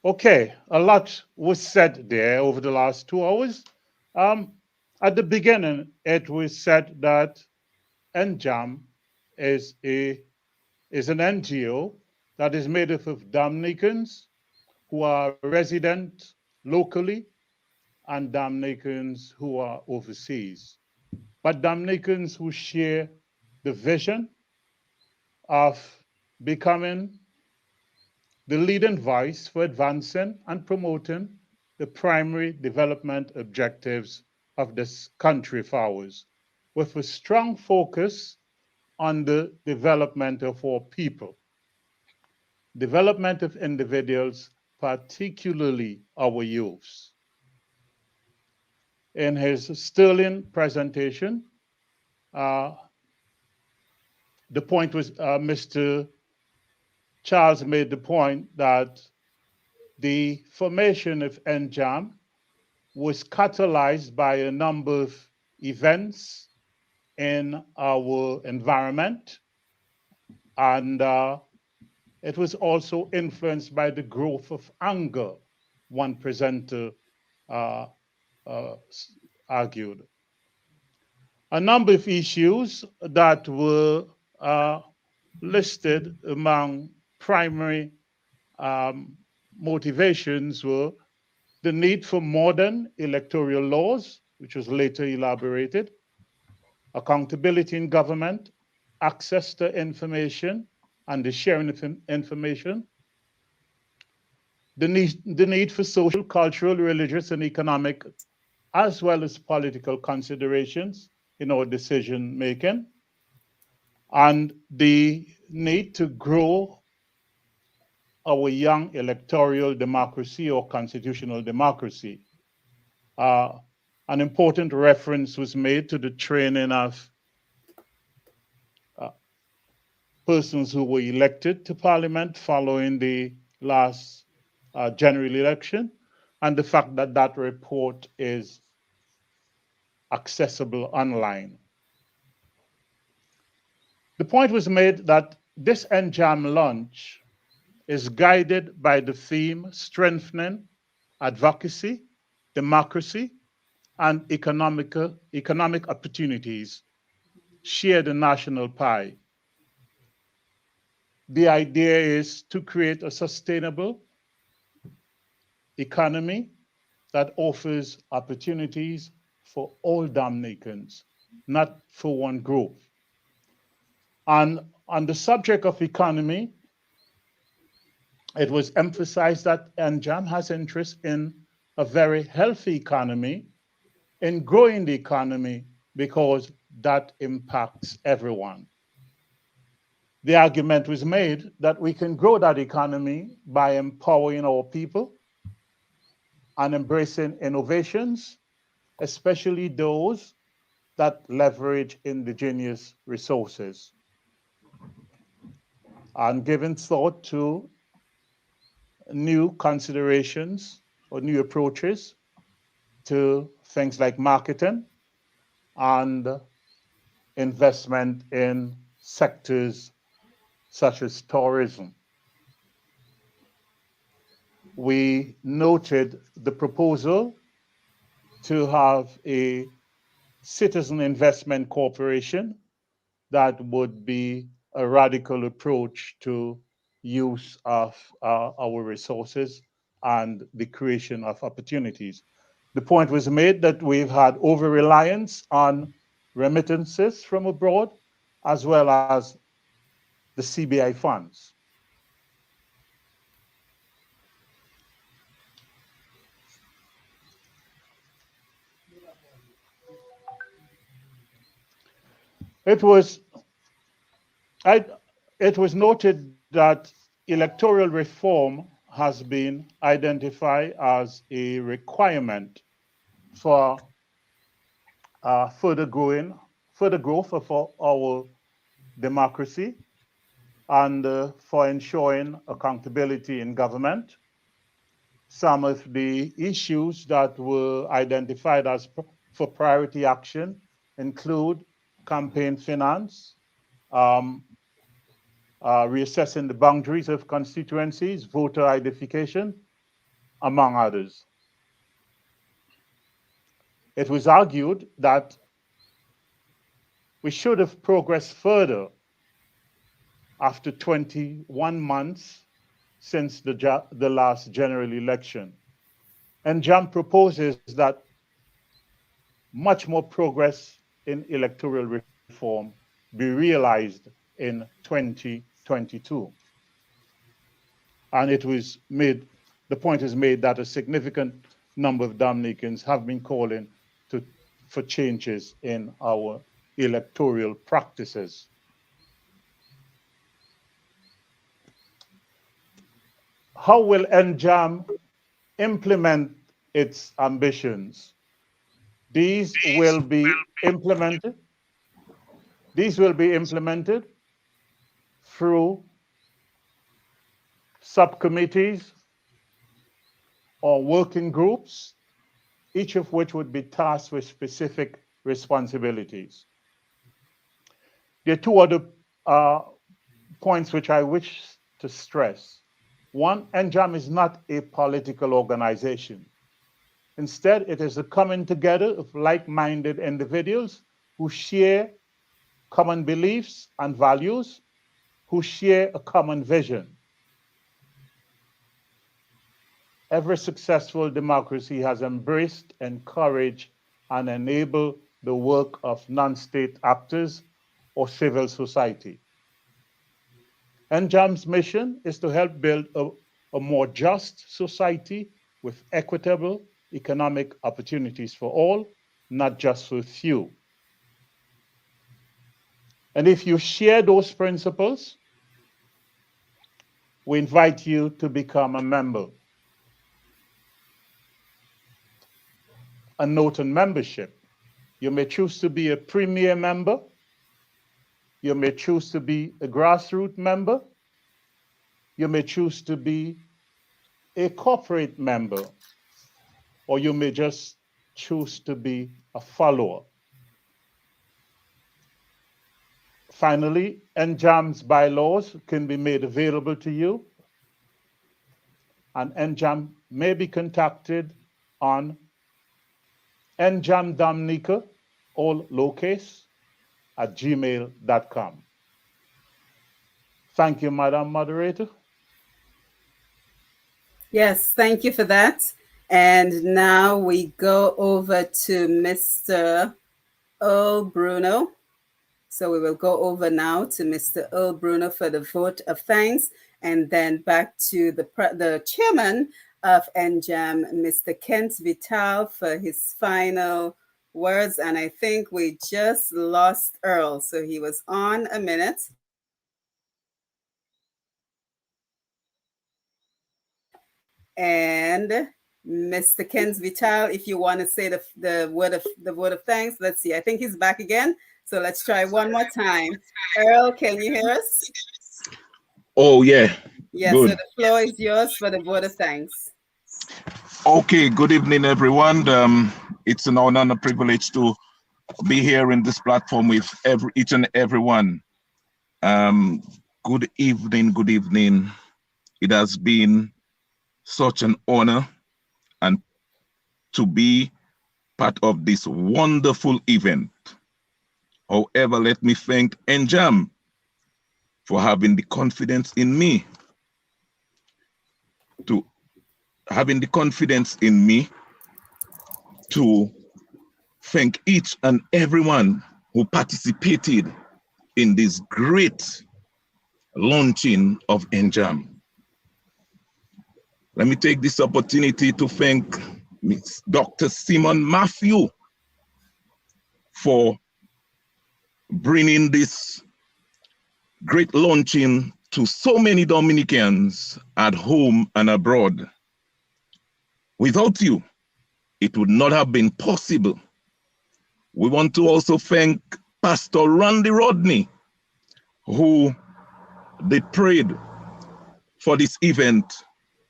Okay, a lot was said there over the last 2 hours. At the beginning, it was said that NJAM is an NGO that is made up of Dominicans who are resident locally and Dominicans who are overseas, but Dominicans who share the vision of becoming the leading voice for advancing and promoting the primary development objectives of this country of ours, with a strong focus on the development of our people, development of individuals, particularly our youths. In his sterling presentation, the point was Mr. Charles made the point that the formation of NJAM was catalyzed by a number of events in our environment, and it was also influenced by the growth of anger, one presenter argued. A number of issues that were listed among primary motivations were the need for modern electoral laws, which was later elaborated, accountability in government, access to information and the sharing of information, the need for social, cultural, religious, and economic, as well as political considerations in our decision making, and the need to grow our young electoral democracy or constitutional democracy. An important reference was made to the training of persons who were elected to parliament following the last general election, and the fact that that report is accessible online. The point was made that this NJAM launch is guided by the theme strengthening advocacy, democracy, and economic opportunities, share the national pie. The idea is to create a sustainable economy that offers opportunities for all Dominicans, not for one group. And on the subject of economy, it was emphasized that NJAM has interest in a very healthy economy, in growing the economy, because that impacts everyone. The argument was made that we can grow that economy by empowering our people and embracing innovations, especially those that leverage indigenous resources, and giving thought to new considerations or new approaches to things like marketing and investment in sectors such as tourism. We noted the proposal to have a citizen investment corporation that would be a radical approach to use of our resources and the creation of opportunities. The point was made that we've had over-reliance on remittances from abroad, as well as the CBI funds. It was noted that electoral reform has been identified as a requirement for further growth of our democracy and for ensuring accountability in government. Some of the issues that were identified as for priority action include campaign finance, reassessing the boundaries of constituencies, voter identification, among others. It was argued that we should have progressed further after 21 months since the last general election. NJAM proposes that much more progress in electoral reform be realized in 2022. And the point is made that a significant number of Dominicans have been calling for changes in our electoral practices. How will NJAM implement its ambitions? These will be implemented through subcommittees or working groups, each of which would be tasked with specific responsibilities. There are two other points which I wish to stress. One, NJAM is not a political organization. Instead, it is a coming together of like-minded individuals who share common beliefs and values, who share a common vision. Every successful democracy has embraced, encouraged, and enabled the work of non-state actors or civil society. NJAM's mission is to help build a more just society with equitable economic opportunities for all, not just for few. And if you share those principles, we invite you to become a member. A note on membership. You may choose to be a premier member. You may choose to be a grassroots member. You may choose to be a corporate member, or you may just choose to be a follower. Finally, NJAM's bylaws can be made available to you, and NJAM may be contacted on njamdominica, all lowercase, @gmail.com. Thank you, Madam Moderator. Yes, thank you for that. And now we go over to Mr. Earl Bruno. So we will go over now to Mr. Earl Bruno for the vote of thanks, and then back to the chairman of NJAM, Mr. Kent Vittel, for his final words. And I think we just lost Earl. So he was on a minute. And Mr. Kent Vittel, if you want to say the word of thanks, let's see. I think he's back again. So let's try one more time. Earl, can you hear us? Oh, yeah. Yes, Good. so the floor is yours for the vote of thanks. Okay, good evening, everyone. It's an honor and a privilege to be here in this platform with each and everyone. Good evening, good evening. It has been such an honor and to be part of this wonderful event. However, let me thank NJAM for having the confidence in me, to thank each and everyone who participated in this great launching of NJAM. Let me take this opportunity to thank Dr. Simon Matthew for bringing this great launching to so many Dominicans at home and abroad. Without you, it would not have been possible. We want to also thank Pastor Randy Rodney, who they prayed for this event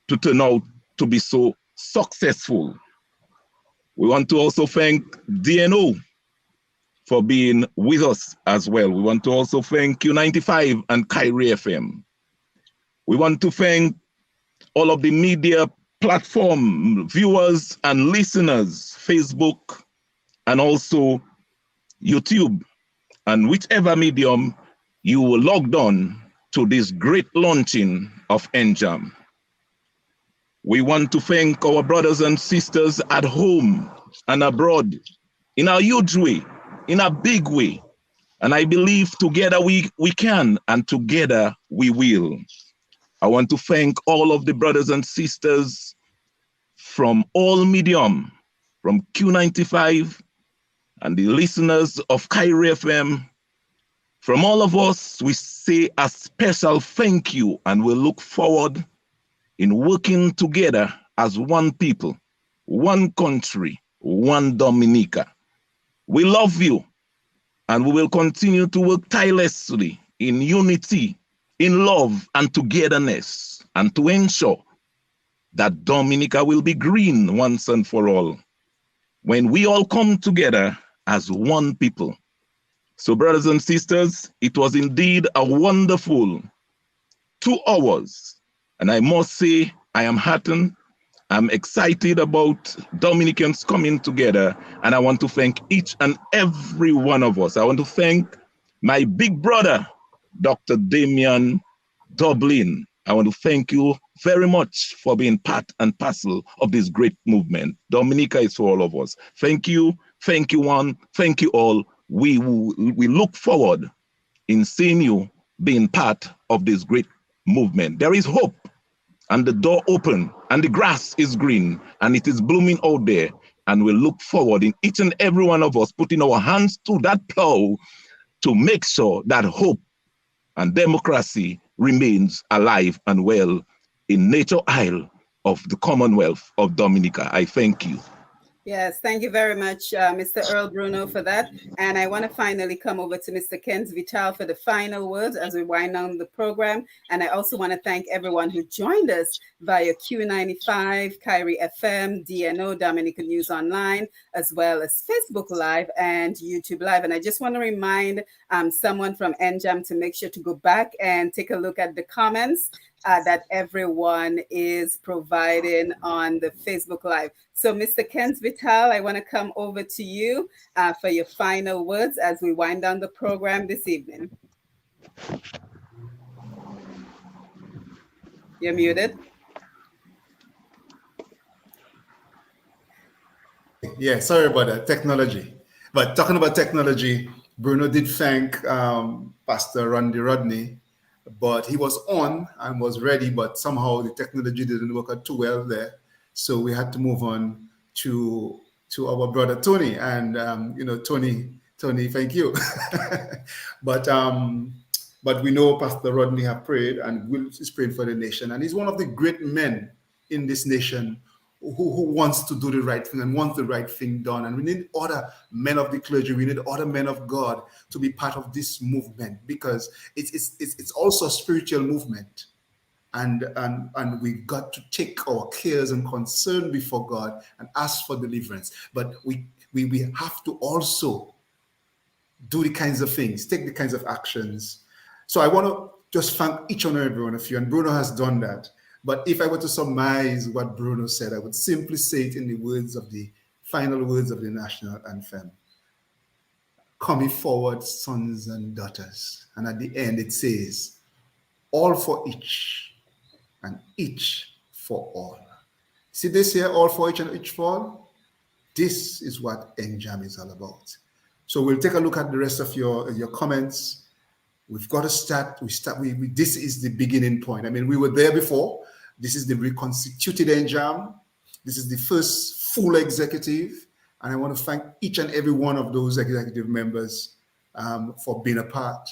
to turn out to be so successful. We want to also thank DNO for being with us as well. We want to also thank Q95 and Kyrie FM. We want to thank all of the media platform viewers and listeners, Facebook and also YouTube, and whichever medium you were logged on to this great launching of NJAM. We want to thank our brothers and sisters at home and abroad in a huge way, in a big way. And I believe together we can, and together we will. I want to thank all of the brothers and sisters from all medium, from Q95 and the listeners of Kyrie FM. From all of us, we say a special thank you, and we look forward in working together as one people, one country, one Dominica. We love you, and we will continue to work tirelessly in unity, in love and togetherness, and to ensure that Dominica will be green once and for all, when we all come together as one people. So brothers and sisters, it was indeed a wonderful 2 hours. And I must say, I am heartened. I'm excited about Dominicans coming together. And I want to thank each and every one of us. I want to thank my big brother, Dr. Damian Dublin. I want to thank you very much for being part and parcel of this great movement. Dominica is for all of us. Thank you one, thank you all. We look forward in seeing you being part of this great movement. There is hope, and the door open, and the grass is green, and it is blooming out there. And we look forward in each and every one of us putting our hands to that plow to make sure that hope and democracy remains alive and well in Nature Isle of the Commonwealth of Dominica. I thank you. Yes, thank you very much, Mr. Earl Bruno, for that. And I want to finally come over to Mr. Ken Vittel for the final words as we wind down the program. And I also want to thank everyone who joined us via Q95, Kyrie FM, DNO, Dominica News Online, as well as Facebook Live and YouTube Live. And I just want to remind someone from NJAM to make sure to go back and take a look at the comments that everyone is providing on the Facebook Live. So Mr. Ken Vittel, I want to come over to you for your final words as we wind down the program this evening. You're muted. Yeah, sorry about that, technology. But talking about technology, Bruno did thank Pastor Randy Rodney, but he was on and was ready, but somehow the technology didn't work out too well there. So we had to move on to our brother Tony. And Tony, thank you. But we know Pastor Rodney have prayed and is praying for the nation. And he's one of the great men in this nation who wants to do the right thing and wants the right thing done. And we need other men of the clergy, we need other men of God to be part of this movement, because it's also a spiritual movement. And we've got to take our cares and concern before God and ask for deliverance. But we have to also do the kinds of things, take the kinds of actions. So I want to just thank each and every one of you, and Bruno has done that. But if I were to summarize what Bruno said, I would simply say it in the final words of the national anthem. Coming forward, sons and daughters. And at the end it says, all for each and each for all. See this here, all for each and each for all? This is what NJAM is all about. So we'll take a look at the rest of your comments. We've got to start. This is the beginning point. I mean, we were there before. This is the reconstituted NJAM. This is the first full executive. And I want to thank each and every one of those executive members for being a part.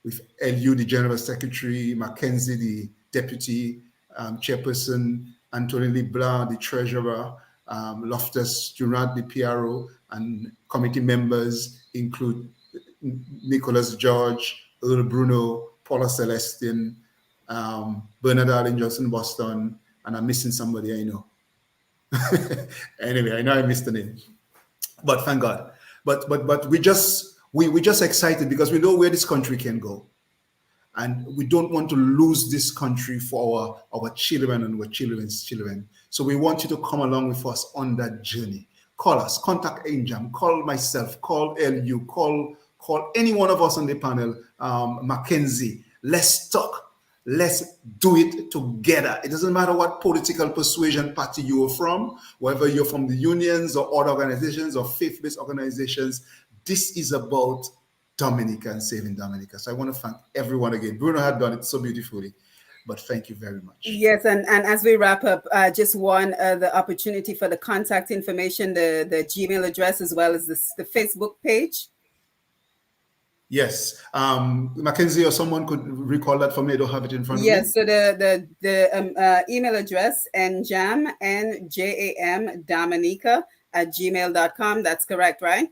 With LU, the General Secretary, Mackenzie, the Deputy Chairperson, Anthony LeBlanc, the Treasurer, Loftus Durant, the PRO, and committee members include Nicholas George, Earl Bruno, Paula Celestin, Bernard Allen Johnson Boston, and I'm missing somebody I know. Anyway, I know I missed the name, but thank God. But we're just excited because we know where this country can go, and we don't want to lose this country for our children and our children's children. So we want you to come along with us on that journey. Call us, contact NJAM, call myself, call LU, call any one of us on the panel, Mackenzie. Let's talk. Let's do it together. It doesn't matter what political persuasion party you are from, whether you're from the unions or other organizations or faith-based organizations. This is about Dominica and saving Dominica. So I want to thank everyone again. Bruno had done it so beautifully, but thank you very much. Yes, and as we wrap up, just one the opportunity for the contact information, the Gmail address, as well as the Facebook page. Yes, Mackenzie or someone could recall that for me. I don't have it in front of me. Yes, so the email address, NJAM, NJAM, Dominica @gmail.com. That's correct, right?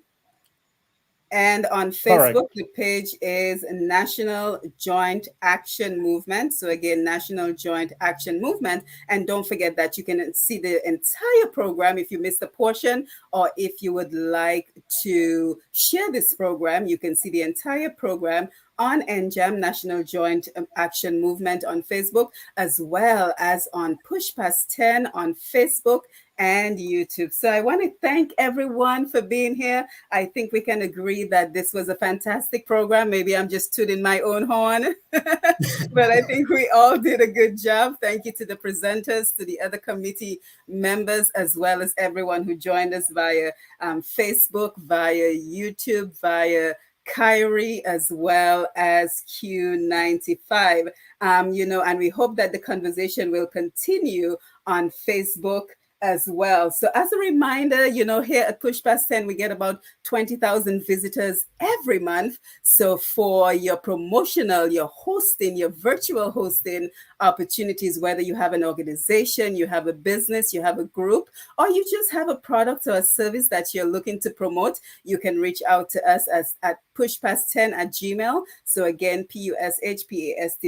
And on Facebook, the page is National Joint Action Movement. So again, National Joint Action Movement. And don't forget that you can see the entire program if you missed a portion, or if you would like to share this program, you can see the entire program on NJAM, National Joint Action Movement on Facebook, as well as on Push Past 10 on Facebook and YouTube. So I want to thank everyone for being here. I think we can agree that this was a fantastic program. Maybe I'm just tooting my own horn, but I think we all did a good job. Thank you to the presenters, to the other committee members, as well as everyone who joined us via Facebook, via YouTube, via Kyrie, as well as Q95. And we hope that the conversation will continue on Facebook as well. So as a reminder, here at Push Past 10, we get about 20,000 visitors every month. So for your promotional, your hosting, your virtual hosting opportunities, whether you have an organization, you have a business, you have a group, or you just have a product or a service that you're looking to promote, you can reach out to us at pushpast10@gmail. So again, PUSHPAST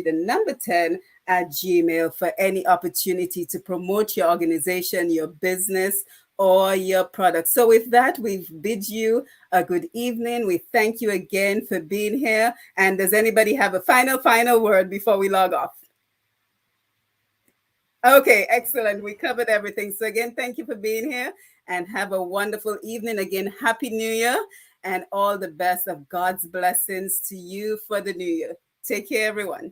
10 for any opportunity to promote your organization, your business, or your product. So with that, we bid you a good evening. We thank you again for being here. And does anybody have a final word before we log off? Okay, excellent. We covered everything. So again, thank you for being here and have a wonderful evening. Again, Happy New Year and all the best of God's blessings to you for the new year. Take care, everyone.